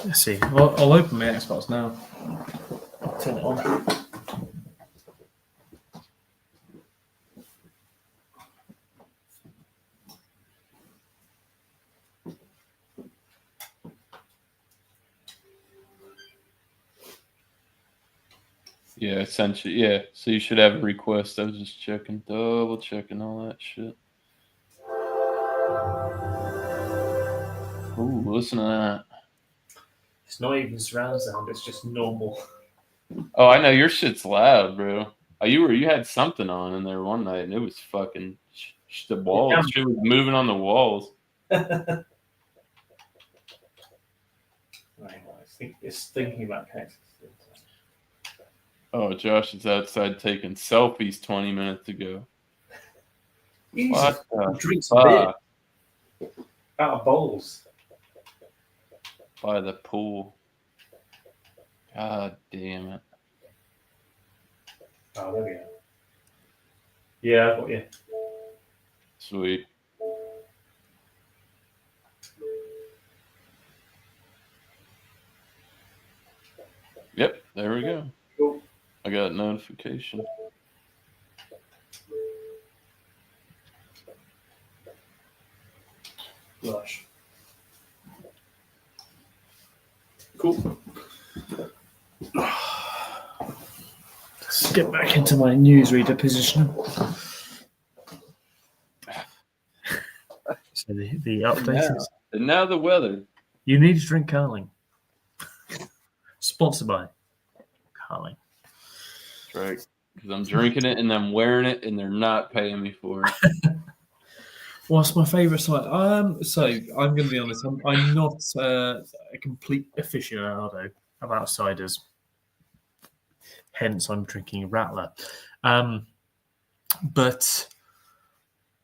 Let's see. I'll open my Xbox now. I'll turn it on. Yeah, essentially, yeah. So you should have a request. I was just double checking all that shit. Ooh, listen to that. It's not even surround sound. It's just normal. Oh, I know your shit's loud, bro. Oh, you had something on in there one night, and it was fucking the walls. Yeah. Shit was moving on the walls. Right, it's thinking about Texas. Oh, Josh is outside taking selfies 20 minutes ago. What What the drinks a beer fuck? out of bowls. By the pool. God damn it. Oh, there we go. Yeah, I've got you. Sweet. Yep, there we go. Cool. I got a notification. Lush. Cool. Let's get back into my newsreader position. So the update is And now the weather. you need to drink Carling. Sponsored by Carling. That's right. Because I'm drinking it and I'm wearing it and they're not paying me for it. What's my favourite cider? So I'm going to be honest. I'm not a complete aficionado about ciders. Hence, I'm drinking Rattler. But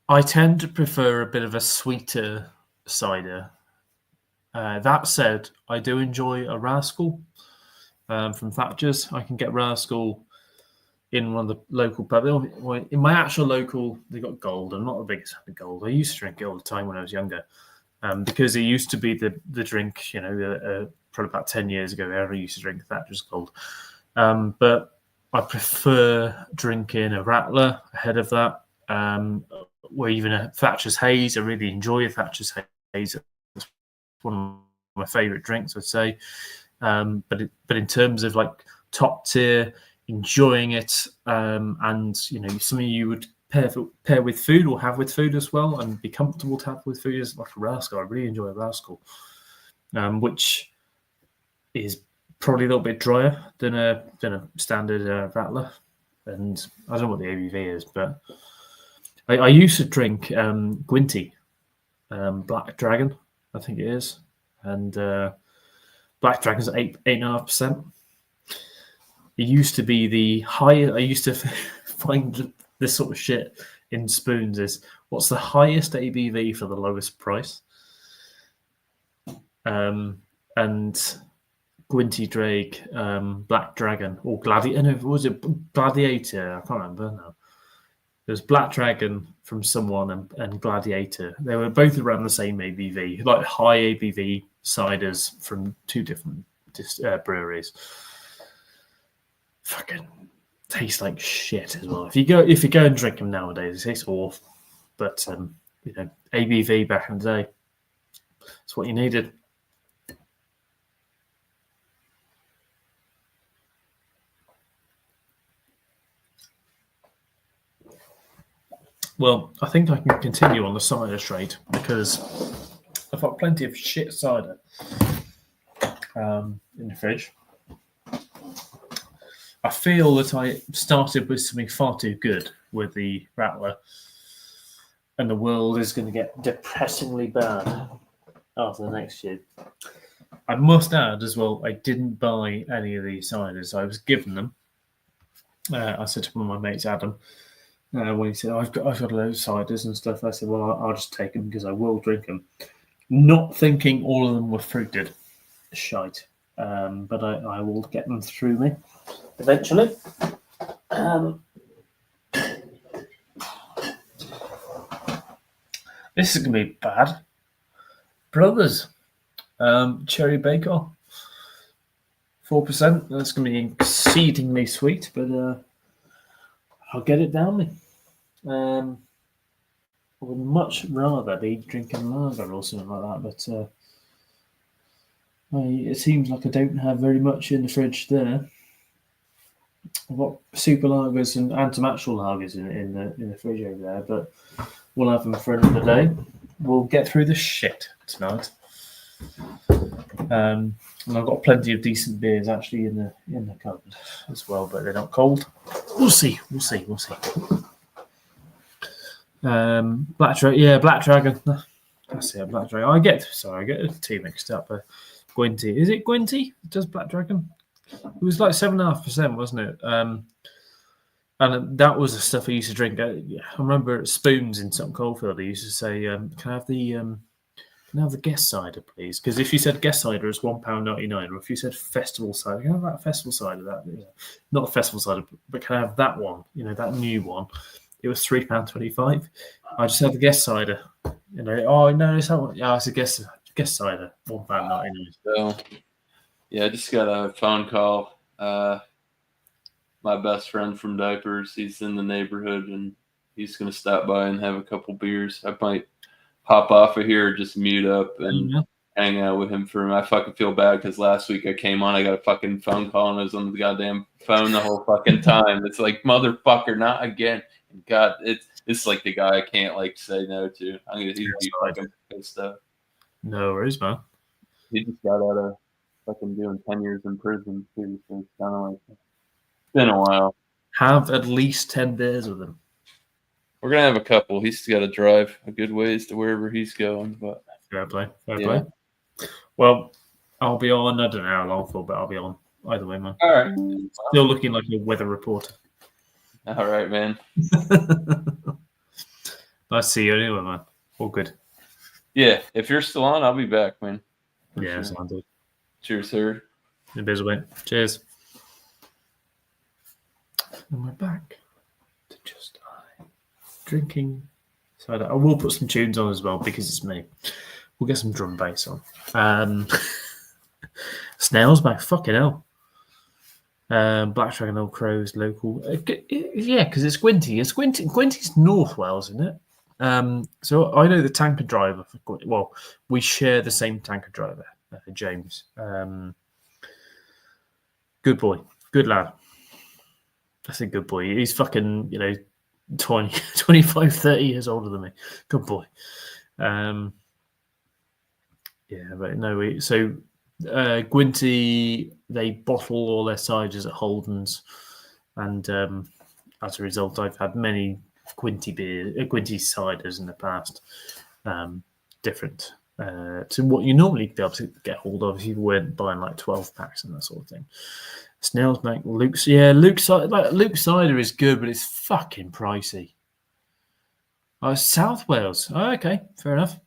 I tend to prefer a bit of a sweeter cider. That said, I do enjoy a Rascal from Thatcher's. I can get Rascal in one of the local pubs. In my actual local, they got Gold. I'm not the biggest fan of Gold. I used to drink it all the time when I was younger because it used to be the drink, probably about 10 years ago, I used to drink Thatcher's Gold. But I prefer drinking a Rattler ahead of that, or even a Thatcher's Haze. I really enjoy a Thatcher's Haze. It's one of my favourite drinks, I'd say. But in terms of like top tier, enjoying it, and something you would pair with food or have with food as well, and be comfortable to have with food is like a Rascal. I really enjoy a Rascal, which is probably a little bit drier than a standard Rattler, and I don't know what the ABV is, but I used to drink Gwinty, Black Dragon, I think it is, and Black Dragon's 8.5%. It used to be the higher. I used to find this sort of shit in spoons is what's the highest ABV for the lowest price, and Gwinty Drake, Black Dragon, or Gladiator. Was it Gladiator? I can't remember now. There's Black Dragon from someone and Gladiator. They were both around the same ABV, like high ABV ciders from two different breweries. Fucking tastes like shit as well. If you go and drink them nowadays, it tastes awful. But ABV back in the day, it's what you needed. Well, I think I can continue on the cider trade because I've got plenty of shit cider in the fridge. I feel that I started with something far too good with the Rattler, and the world is going to get depressingly bad after the next year. I must add as well, I didn't buy any of these ciders. I was given them. I said to one of my mates, Adam, when he said, I've got a load of ciders and stuff, I said, well, I'll just take them because I will drink them. Not thinking all of them were fruited. Shite. But I will get them through me eventually. This is going to be bad. Brothers, Cherry Bake Off. 4%. That's going to be exceedingly sweet, but I'll get it down me. I would much rather be drinking lager or something like that, but it seems like I don't have very much in the fridge there. I've got super lagers and antimatural lagers in the fridge over there, but we'll have them for another day. We'll get through this shit tonight. And I've got plenty of decent beers actually in the cupboard as well, but they're not cold. We'll see. Black Dragon. That's it, Black Dragon. I get the two mixed up. Gwinty. Is it Gwinty? Does Black Dragon? It was like 7.5%, wasn't it? And that was the stuff I used to drink. I remember at Spoons in Sutton Coldfield, they used to say, "Can I have the guest cider, please?" Because if you said guest cider, it's £1.99, or if you said festival cider, can I have that festival cider? Not the festival cider, but can I have that one? That new one. It was £3.25. I just had the guest cider. Oh no, it's that one. Yeah, it's a guest cider, £1.99. So, yeah, I just got a phone call. My best friend from Diapers, he's in the neighborhood, and he's going to stop by and have a couple beers. I might hop off of here, just mute up and hang out with him for him. I fucking feel bad because last week I came on, I got a fucking phone call, and I was on the goddamn phone the whole fucking time. It's like, motherfucker, not again. And God, it's like the guy I can't say no to. He's be fucking pissed off. No worries, man. He just got out of fucking doing 10 years in prison too, so it's kind of like it's been a while. Have at least 10 beers with him. We're gonna have a couple. He's got to drive a good ways to wherever he's going, but fair play. Well, I'll be on. I don't know how long for, but I'll be on either way, man. All right. Still looking like a weather reporter. All right, man. Nice to see you anyway, man. All good. Yeah, if you're still on, I'll be back, man. Yeah, sure. Sounds good. Cheers, sir. In biz away. Cheers. And we're back to Just I drinking cider. I will put some tunes on as well because it's me. We'll get some drum bass on. Snails back. Fucking hell. Black Dragon Old Crows local. Yeah, because it's Gwinty. Gwinty's North Wales, isn't it? So I know the tanker driver. Well, we share the same tanker driver, James. Good boy. Good lad. That's a good boy. He's fucking, 20, 25, 30 years older than me. Good boy. Yeah, but no, so Gwinty, they bottle all their ciders at Holden's, and as a result, I've had many Gwinty ciders in the past, different to what you normally be able to get hold of if you weren't buying like 12 packs and that sort of thing. Snails Bank, Luke cider is good, but it's fucking pricey. Oh, South Wales. Oh, okay, fair enough.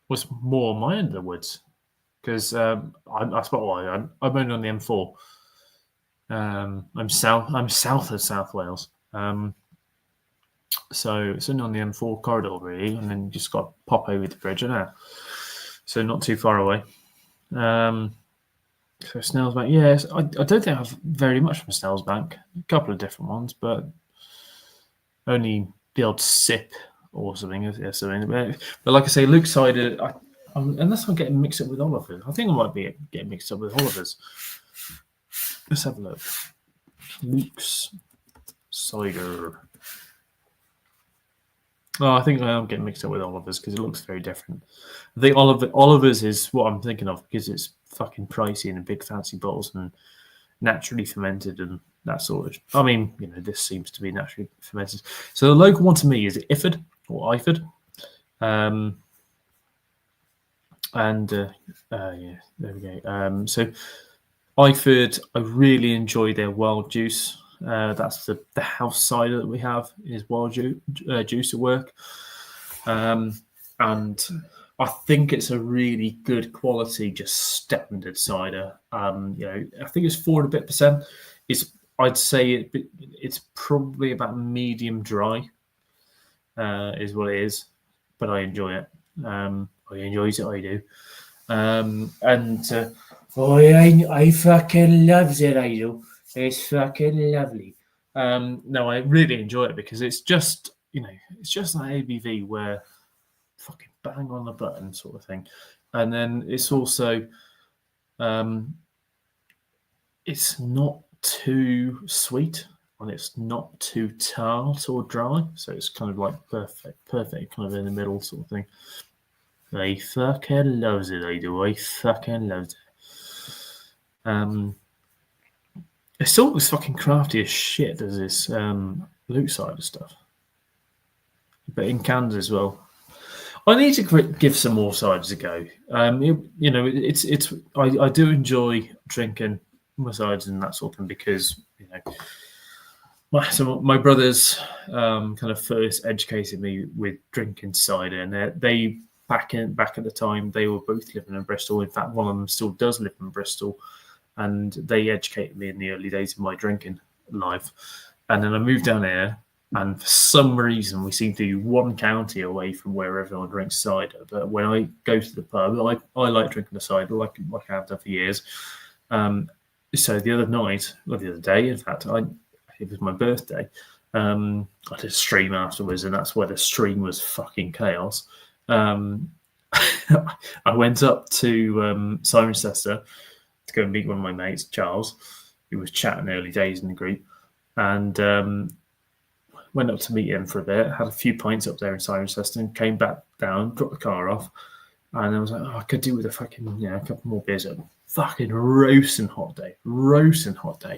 Was more my end of the woods because I'm only on the M4. I'm south of South Wales. So it's only on the M4 corridor really, and then you just got to pop over the bridge now. So not too far away. So Snails Bank, yes. I don't think I have very much from Snails Bank. A couple of different ones, but only the odd sip or something. But like I say, Luke cider, unless I'm getting mixed up with Oliver's. I think I might be getting mixed up with Oliver's. Let's have a look. Luke's cider. Oh, I think I am getting mixed up with Oliver's because it looks very different. I think Oliver's is what I'm thinking of because it's fucking pricey and in big fancy bottles and naturally fermented and that sort of. I mean, this seems to be naturally fermented. So the local one to me is Iford or Iford, yeah, there we go. So Iford, I really enjoy their wild juice. That's the house cider that we have is wild juice at work, and I think it's a really good quality, just standard cider. I think it's 4% and a bit. I'd say it's probably about medium dry, is what it is, but I enjoy it. I enjoy it. I do. And Oh, I fucking loves it, I do. It's fucking lovely. No, I really enjoy it because it's just, it's just that ABV where fucking bang on the button sort of thing. And then it's also, it's not too sweet and it's not too tart or dry. So it's kind of like perfect kind of in the middle sort of thing. I fucking loves it, I do. I fucking loves it. It's still as fucking crafty as shit as this Luke cider stuff. But in cans as well. I need to give some more ciders a go. I do enjoy drinking my ciders and that sort of thing because my brothers kind of first educated me with drinking cider, and they back at the time they were both living in Bristol. In fact, one of them still does live in Bristol, and they educated me in the early days of my drinking life. And then I moved down here. And for some reason, we seem to be one county away from where everyone drinks cider. But when I go to the pub, I like drinking the cider, like I have done for years. So the other day, in fact, it was my birthday. I did a stream afterwards, and that's where the stream was fucking chaos. I went up to Cirencester to go and meet one of my mates, Charles, who was chatting early days in the group, and went up to meet him for a bit, had a few pints up there in Cirencester, and came back down, dropped the car off, and I was like, I could do with a fucking, a couple more beers. Fucking roasting hot day. And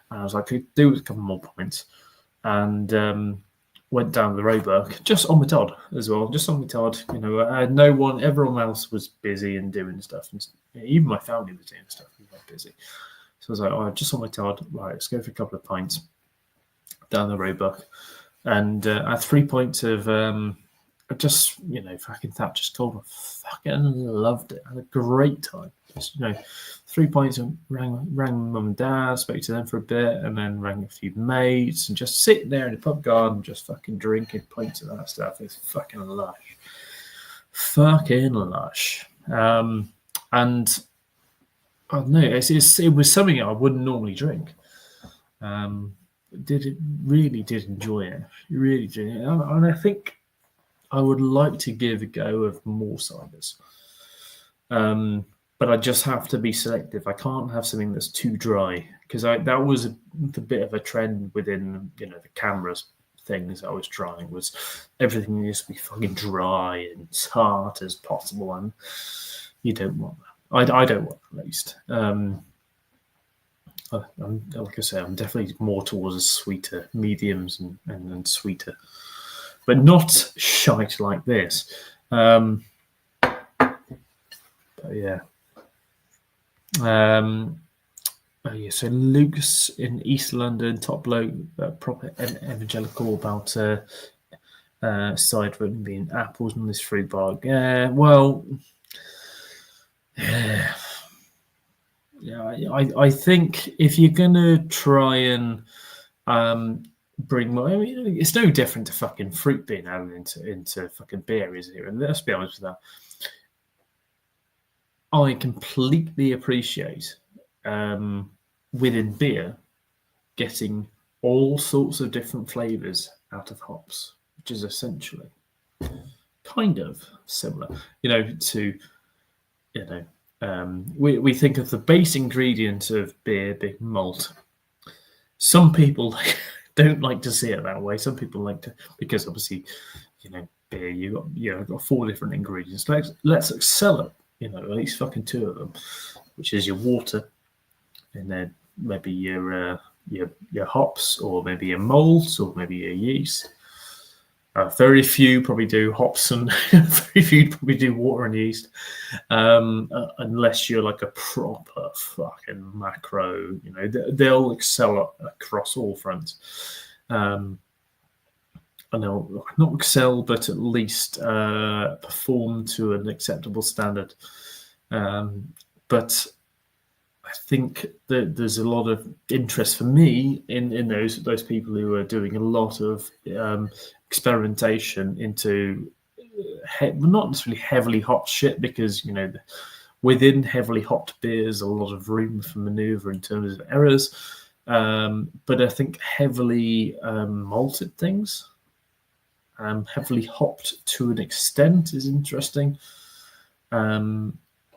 I was like, could do with a couple more pints, and went down the Roebuck, just on my Todd as well, just on my Todd. No one, everyone else was busy and doing stuff, and even my family was doing stuff. We were busy, so I was like, just on my Todd. Right, let's go for a couple of pints down the Roebuck, and I had 3 pints of just fucking Thatcher's Cold. I fucking loved it. I had a great time. Just 3 pints, and rang mum and dad, spoke to them for a bit, and then rang a few mates, and just sitting there in the pub garden, just fucking drinking pints of that stuff. It's fucking lush. And I don't know, it was something I wouldn't normally drink. Really did enjoy it. Really did. And I think I would like to give a go of more ciders. But I just have to be selective. I can't have something that's too dry, because that was a bit of a trend within the cameras things I was trying, was everything needs to be fucking dry and tart as possible, and you don't want that. I don't want that, at least. Like I say, I'm definitely more towards the sweeter mediums and sweeter, but not shite like this. But yeah. So Luke's in East London, top bloke, proper evangelical about cider being apples and this fruit bar. Yeah, well, yeah. I think if you're gonna try and bring more, it's no different to fucking fruit being added into fucking beer, is it? And let's be honest with that. I completely appreciate within beer getting all sorts of different flavors out of hops, which is essentially kind of similar, to we think of the base ingredient of beer being malt. Some people don't like to see it that way. Some people like to, because obviously, beer, you've got 4 different ingredients. Let's excel at at least fucking 2 of them, which is your water, and then maybe your hops, or maybe your malts, or maybe your yeast. Very few probably do hops, and very few probably do water and yeast, unless you're like a proper fucking macro. They'll excel across all fronts. And they'll not excel, but at least perform to an acceptable standard. But I think that there's a lot of interest for me in those people who are doing a lot of experimentation into not necessarily heavily hot shit, because Within heavily hopped beers, a lot of room for maneuver in terms of errors. But I think heavily malted things, heavily hopped to an extent is interesting.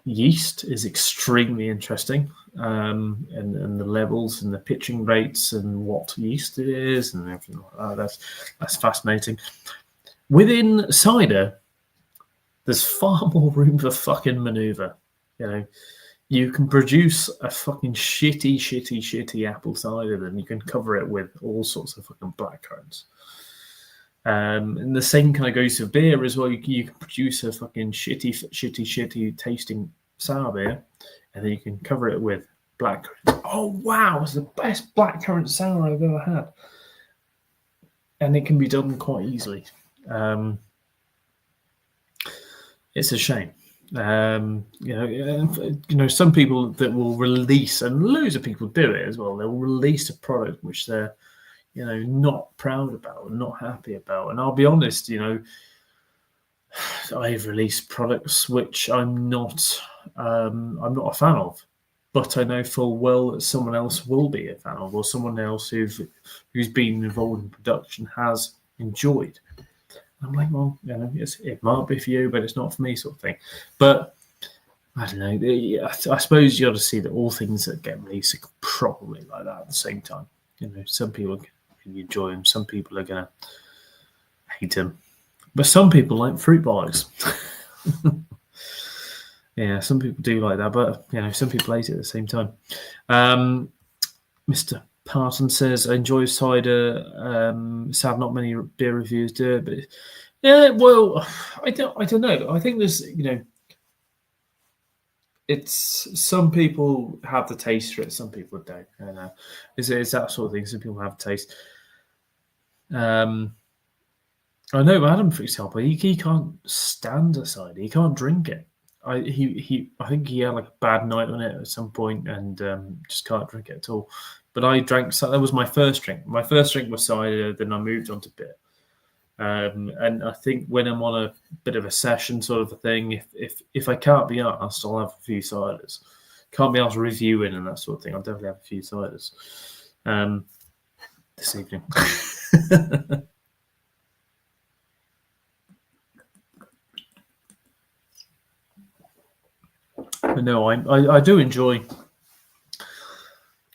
Yeast is extremely interesting, and the levels and the pitching rates and what yeast it is and everything like that. That's fascinating. Within cider, there's far more room for fucking maneuver. You can produce a fucking shitty apple cider, and you can cover it with all sorts of fucking blackcurrants. And the same kind of goes for beer as well. You can produce a fucking shitty tasting sour beer, and then you can cover it with blackcurrant. Oh wow, it's the best blackcurrant sour I've ever had, and it can be done quite easily. It's a shame. Some people that will release, and loads of people do it as well. They'll release a product which they're not proud about and not happy about. And I'll be honest, I've released products which I'm not a fan of, but I know full well that someone else will be a fan of, or someone else who's been involved in production has enjoyed. And I'm like, well, it might be for you, but it's not for me, sort of thing. But I don't know. I suppose you got to see that all things that get released are probably like that at the same time. Some people enjoy them, some people are gonna hate them, but some people like fruit bars. Yeah, some people do like that, but some people hate it at the same time. Mr. Parton says, I enjoy cider. Sad not many beer reviewers do it, but yeah, well, I don't know. I think there's it's some people have the taste for it, some people don't. It's that sort of thing. Some people have a taste. I know Adam, for example, he can't stand a cider. He can't drink it. I think he had like a bad night on it at some point and just can't drink it at all. But I drank. That was my first drink. My first drink was cider. Then I moved on to beer. And I think when I'm on a bit of a session sort of a thing, if I can't be asked, I'll have a few ciders. Can't be asked reviewing and that sort of thing. I'll definitely have a few ciders this evening. But no, I do enjoy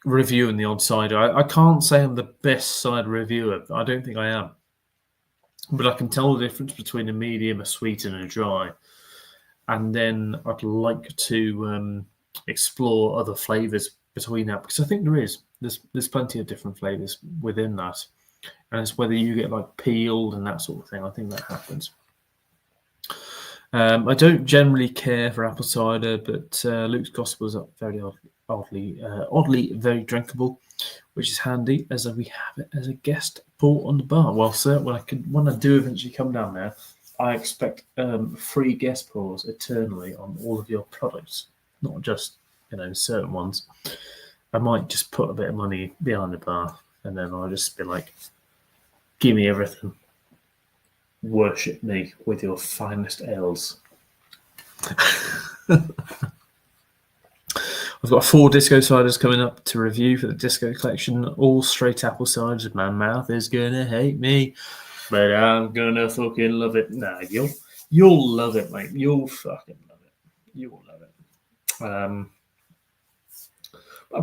reviewing the odd cider. I can't say I'm the best cider reviewer. I don't think I am. But I can tell the difference between a medium, a sweet, and a dry. And then I'd like to explore other flavours between that, because I think there's plenty of different flavours within that. And it's whether you get like peeled and that sort of thing. I think that happens. I don't generally care for apple cider, but Luke's Gospel is very oddly very drinkable, which is handy as we have it as a guest pour on the bar. Well, sir, when I do eventually come down there, I expect free guest pours eternally on all of your products, not just certain ones. I might just put a bit of money behind the bar, and then I'll just be like, "Give me everything. Worship me with your finest ales." I've got 4 disco ciders coming up to review for the disco collection, all straight apple ciders. My mouth is gonna hate me, but I'm gonna fucking love it. Nah, you'll love it, mate. You'll fucking love it. You'll love it.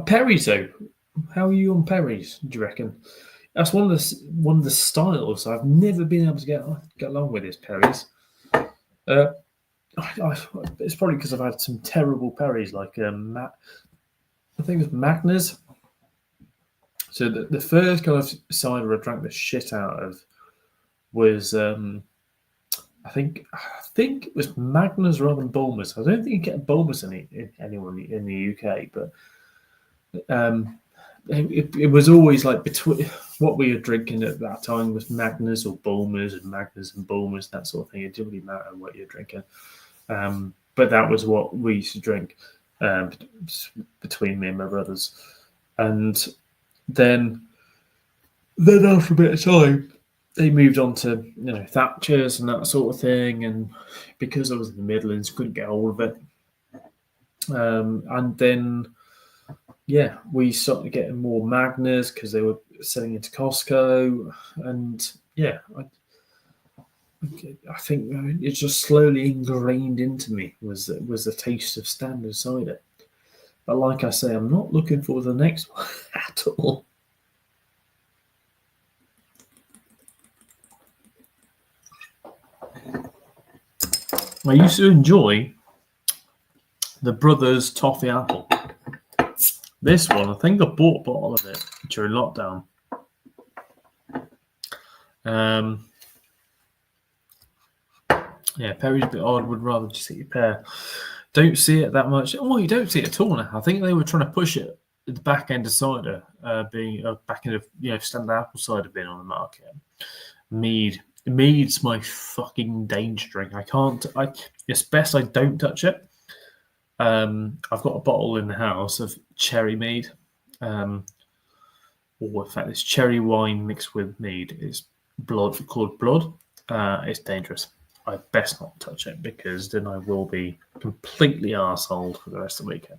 Perry's though, how are you on Perry's? Do you reckon? That's one of the styles I've never been able to get along with is Perry's. It's probably because I've had some terrible Perry's, like I think it was Magners. So the first kind of cider I drank the shit out of was I think it was Magners rather than Bulmers. I don't think you get Bulmers anywhere in the UK, but it was always like between what we were drinking at that time was Magners or Bulmers, and Magners and Bulmers, that sort of thing. It didn't really matter what you're drinking. But that was what we used to drink between me and my brothers. And then after a bit of time, they moved on to Thatcher's and that sort of thing. And because I was in the Midlands, couldn't get hold of it. And then, yeah, we started getting more Magners because they were selling into Costco. And yeah, I think it just slowly ingrained into me was the taste of standard cider. But like I say, I'm not looking for the next one at all. I used to enjoy the Brothers Toffee Apple. This one, I think I bought a bottle of it during lockdown. Yeah, Perry's a bit odd. Would rather just eat a pear. Don't see it that much. Oh, you don't see it at all now. I think they were trying to push it at the back end of cider, being back end of standard apple cider being on the market. Mead's my fucking danger drink. It's best I don't touch it. I've got a bottle in the house of cherry mead. Or in fact, it's cherry wine mixed with mead. It's called blood. It's dangerous. I best not touch it because then I will be completely arseholed for the rest of the weekend.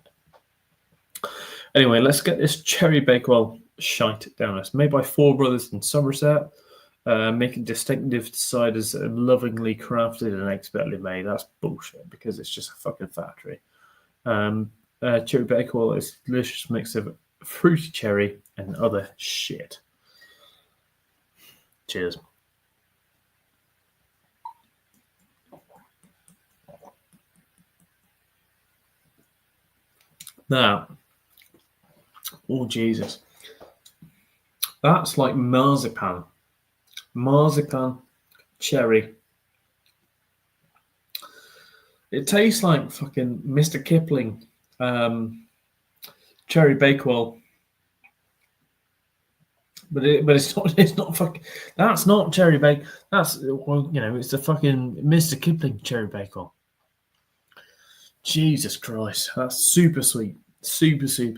Anyway, let's get this Cherry Bakewell shite down. It's made by Four Brothers in Somerset, making distinctive ciders and lovingly crafted and expertly made. That's bullshit because it's just a fucking factory. Cherry Bakewell is a delicious mix of fruity cherry and other shit. Cheers. Now, oh Jesus, that's like marzipan, cherry. It tastes like fucking Mr. Kipling, Cherry Bakewell, but it's not. It's not fucking. That's not Cherry Bake. That's it's the fucking Mr. Kipling Cherry Bakewell. Jesus Christ, that's super sweet. Super sweet.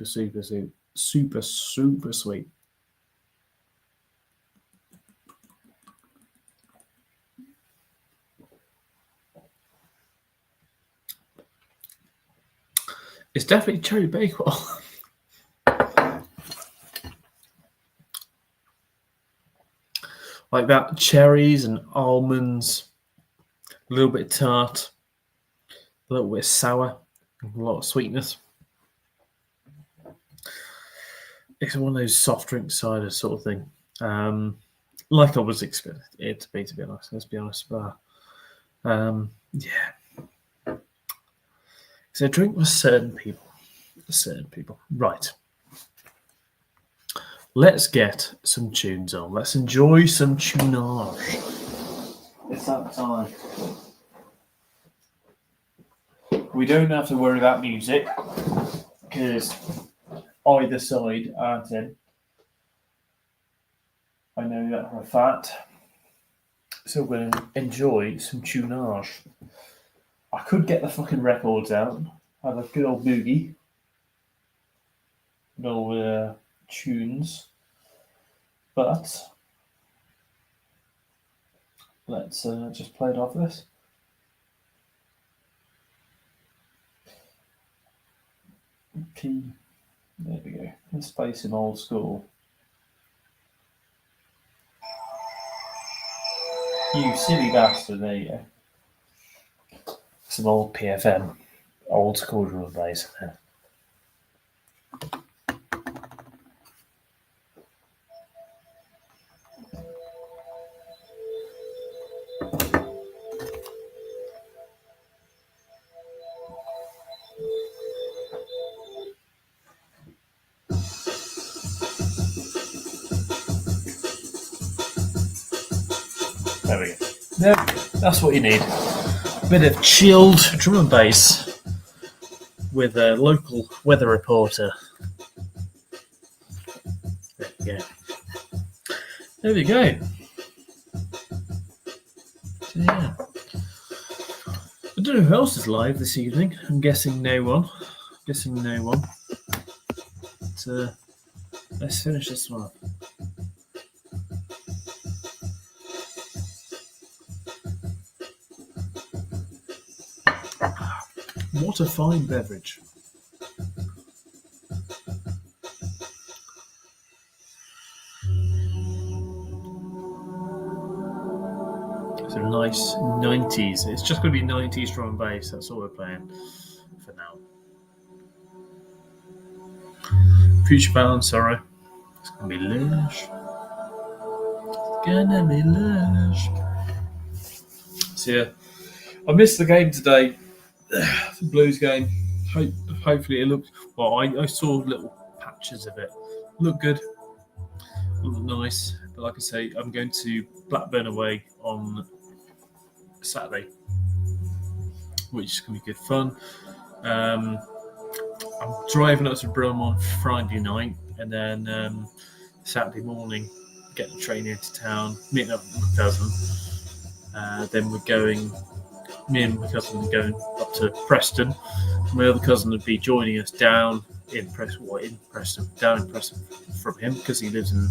It's definitely Cherry Bakewell. Like that, cherries and almonds, a little bit tart, a little bit sour, a lot of sweetness. It's one of those soft drink cider sort of thing. Like I was expecting it to be honest. Let's be honest. But yeah. It's a drink for certain people. Right. Let's get some tunes on. Let's enjoy some tunage. It's that time. We don't have to worry about music because either side aren't in. I know that for a fact. So we're going to enjoy some tunage. I could get the fucking records out, have a good old boogie, good old tunes, but let's just play it off this. Okay, there we go. Let's play some old school. You silly bastard, there you go. Some old PFM, old school drum and bass. There we go. There we go. That's what you need. A bit of chilled drum and bass with a local weather reporter. There we go. There we go. So, yeah. I don't know who else is live this evening. I'm guessing no one. But, let's finish this one up. What a fine beverage. So nice 90s. It's just going to be 90s drum and bass. That's all we're playing for now. Future Bound, sorry. It's going to be lush. It's going to be lush. So yeah, I missed the game today. The Blues game. Hopefully it looked... Well, I saw little patches of it. Looked good. Looked nice. But like I say, I'm going to Blackburn away on Saturday, which is going to be good fun. I'm driving up to Brum on Friday night, and then Saturday morning, getting the train into town, meeting up with my cousin. Then we're going, me and my cousin are going up to Preston. My other cousin would be joining us down in Preston from him, because he lives in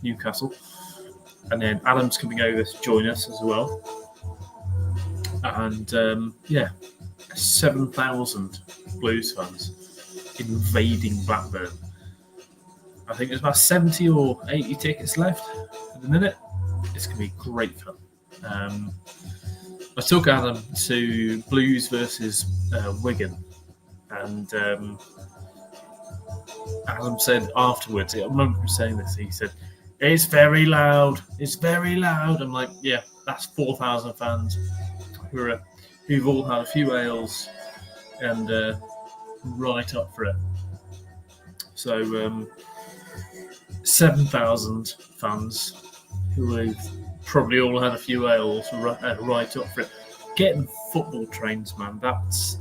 Newcastle. And then Adam's coming over to join us as well. And 7,000 Blues fans invading Blackburn. I think there's about 70 or 80 tickets left at the minute. It's going to be great fun. I took Adam to Blues versus Wigan, and Adam said afterwards, I remember him saying this, he said, it's very loud. I'm like, yeah, that's 4,000 fans who've all had a few ales and right up for it. So 7,000 fans who have probably all had a few ales right up for it. Getting football trains, man, that's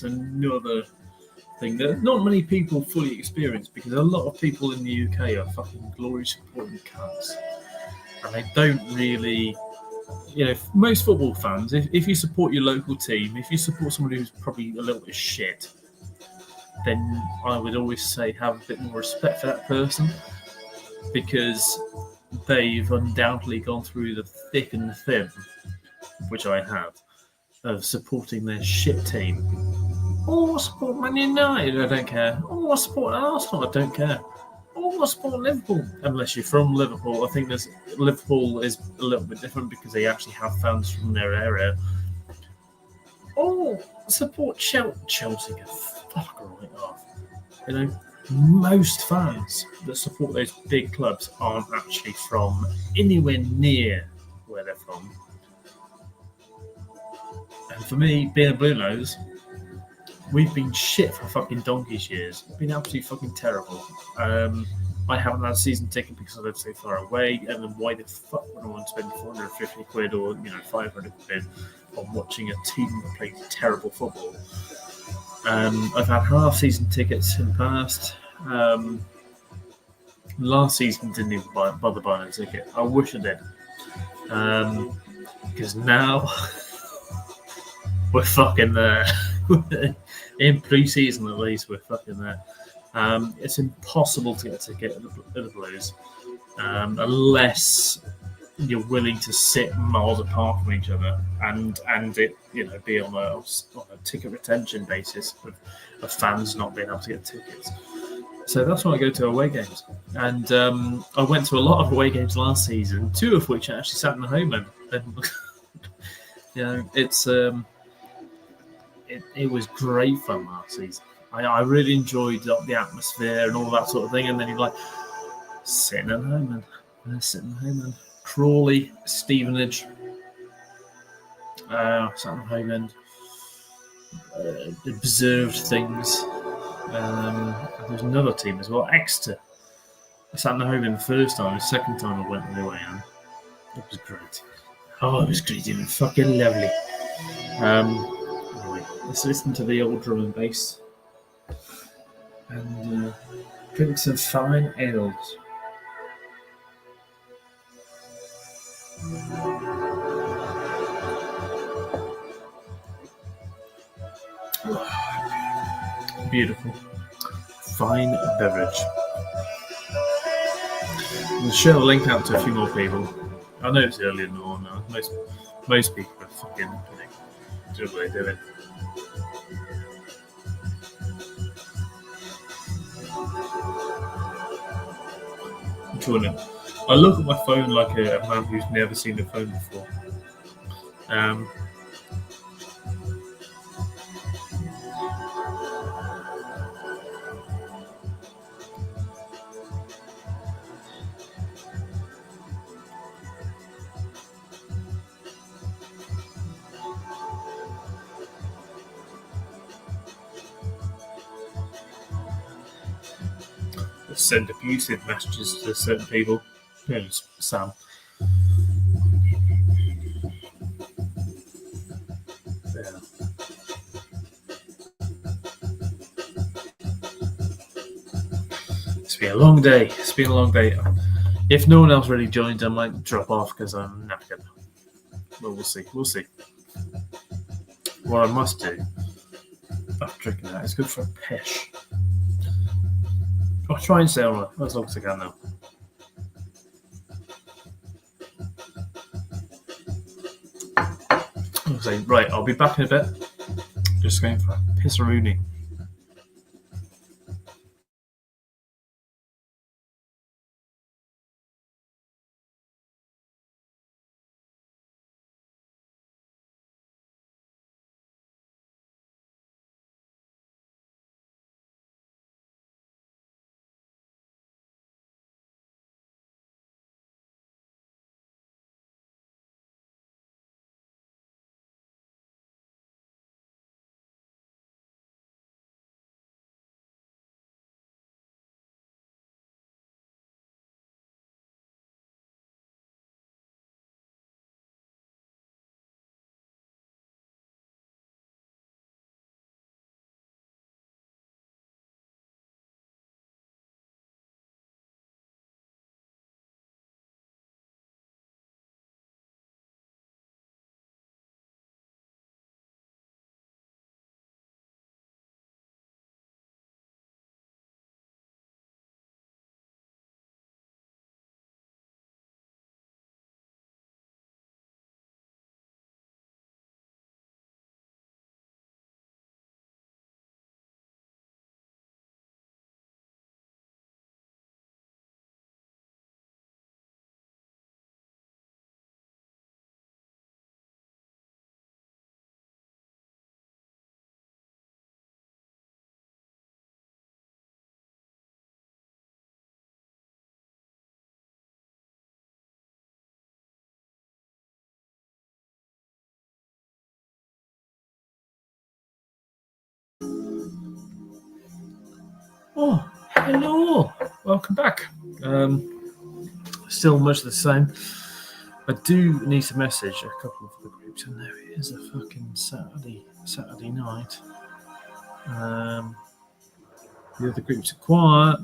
another thing that not many people fully experience, because a lot of people in the UK are fucking glory supporting cunts, and they don't really, most football fans, if you support your local team, if you support somebody who's probably a little bit shit, then I would always say have a bit more respect for that person, because they've undoubtedly gone through the thick and the thin, which I have, of supporting their shit team. Oh, I support Man United, I don't care. Oh, I support Arsenal, I don't care. Oh, I support Liverpool. Unless you're from Liverpool. I think Liverpool is a little bit different, because they actually have fans from their area. Oh, support Chelsea. Get fuck right off. Most fans that support those big clubs aren't actually from anywhere near where they're from. And for me, being a Blue Nose, we've been shit for fucking donkey's years. It's been absolutely fucking terrible. I haven't had a season ticket because I live so far away, and then why the fuck would I want to spend 450 quid or 500 quid on watching a team that plays terrible football? I've had half-season tickets in the past. Last season didn't even bother buying a ticket. I wish I did. Because now we're fucking there. In pre-season at least, we're fucking there. It's impossible to get a ticket at the Blues unless you're willing to sit miles apart from each other and it be on a ticket retention basis of fans not being able to get tickets. So that's why I go to away games, and I went to a lot of away games last season, 2 of which I actually sat in the home end. And it was great fun last season. I really enjoyed the atmosphere and all that sort of thing. And then you're like sitting at home and Crawley, Stevenage, sat at home and observed things. There's another team as well, Exeter. I sat in the home in the first time. The second time I went away, and it was great. Oh, it was great. It was fucking lovely. Anyway, let's listen to the old drum and bass and drink some fine ales. Beautiful. Fine beverage. We'll share the link out to a few more people. I know it's early in the morning now. Most people are fucking doing what they're doing. I look at my phone like a man who's never seen a phone before. Send abusive messages to certain people. Who's Sam? Yeah. It's been a long day. If no one else really joins, I might drop off because I'm knackered. But we'll see. What I must do after drinking that is go for a piss. I'll try and stay on as long as I can now. I'll say, right, I'll be back in a bit. Just going for a piss-a-rooney. Oh, hello. Welcome back. Still much the same. I do need to message a couple of the groups, and there it is, a fucking Saturday night. The other groups are quiet.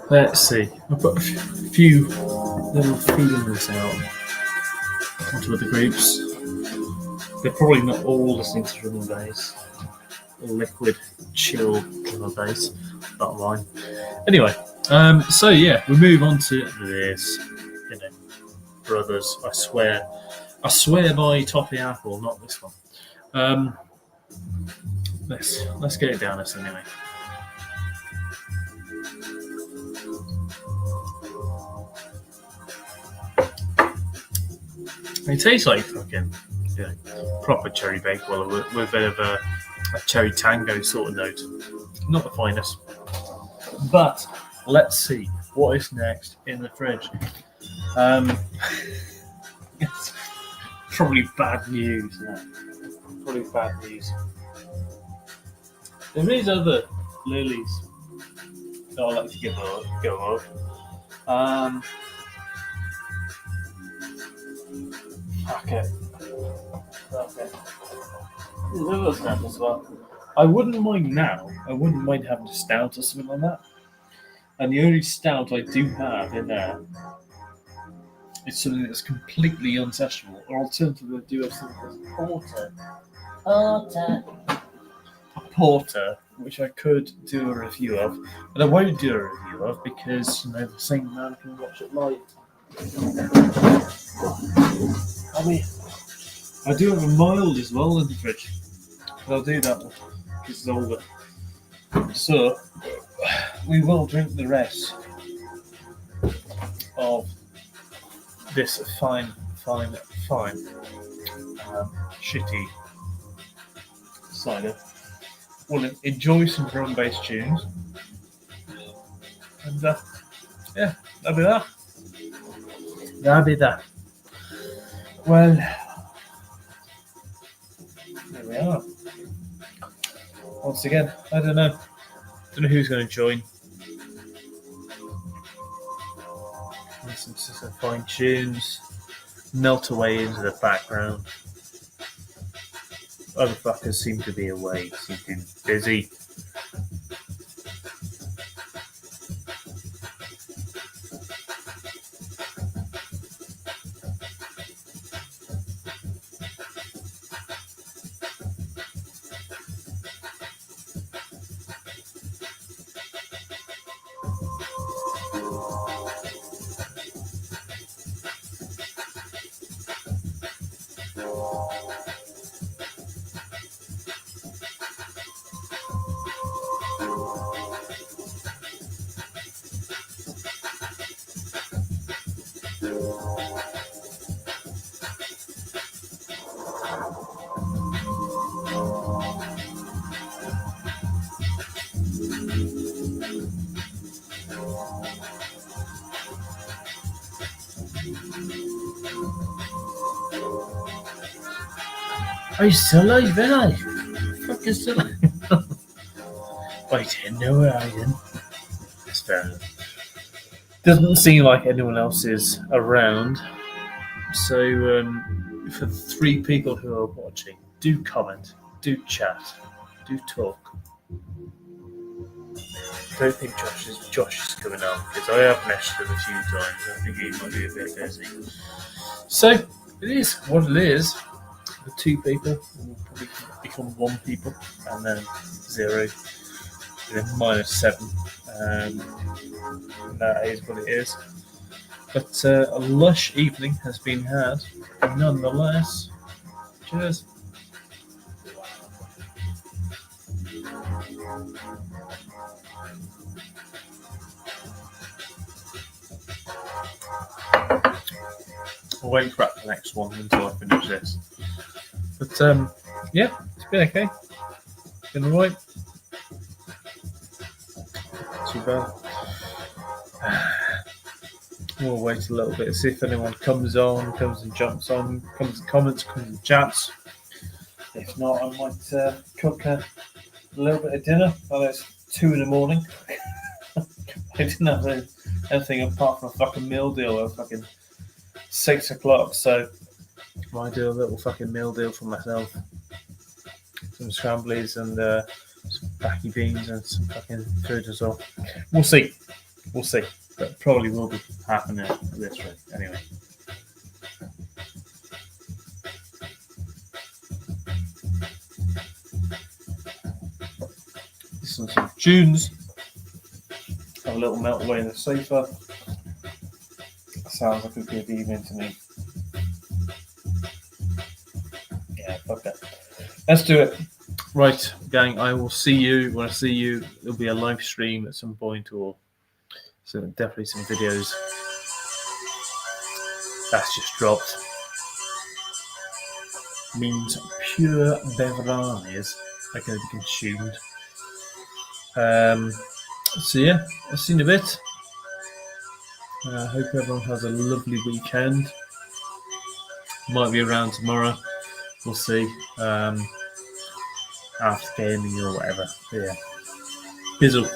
Let's see. I've put a few little feelings out onto other groups. They're probably not all listening to drum and bass. Liquid, chill drum and bass. Not mine. Anyway, so yeah, we move on to this. Brothers, I swear by Toffee Apple, not this one. Let's get it down this anyway. It tastes like fucking proper cherry bakewell with a bit of a cherry tango sort of note. Not the finest. But let's see what is next in the fridge. It's probably bad news. There is other lilies that I like to go over. Okay. There's other stuff as well. I wouldn't mind now. I wouldn't mind having a stout or something like that. And the only stout I do have in there is something that's completely unsessionable. Or alternatively, I do have something called porter. A porter which I could do a review of, but I won't do a review of because the same man can watch it live. I do have a mild as well in the fridge, but I'll do that one because it's older. So we will drink the rest of this fine, shitty cider. We'll enjoy some drum-based tunes, and yeah, that'll be that. That'll be that. Well, there we are. Once again, I don't know who's going to join. Listen to some fine tunes, melt away into the background. Other fuckers seem to be away, seem to be busy. Are you still alive, are you? Fuck, is still alive? I didn't know where I am. It's fair enough. Doesn't seem like anyone else is around. So, for the 3 people who are watching, do comment, do chat, do talk. I don't think Josh is coming on because I have messaged him a few times. I think he might be a bit busy. So, it is what it is. The 2 people will probably become 1 people, and then 0, and then -7. That is what it is. But a lush evening has been had, nonetheless. Cheers. I'll wait for the next one until I finish this. But yeah, it's been okay. It's been alright. Not too bad. We'll wait a little bit, see if anyone comes and jumps on, comes and comments, comes and chats. If not, I might cook a little bit of dinner. Well, it's 2 a.m. I didn't have anything apart from a fucking meal deal at fucking 6 o'clock, so I might do a little fucking meal deal for myself. Some scramblies and some backy beans and some fucking food as well. We'll see. But probably will be happening at this rate anyway. Listen to some tunes. Have a little melt away in the sofa. Sounds like a good evening to me. Yeah, fuck that. Let's do it. Right, gang, I will see you. When I see you, there'll be a live stream at some point, or so definitely some videos. That's just dropped. Means pure beverages are going to be consumed. So yeah, I'll see you in a bit. I hope everyone has a lovely weekend. Might be around tomorrow. We'll see. After gaming or whatever. But yeah. Bizzle.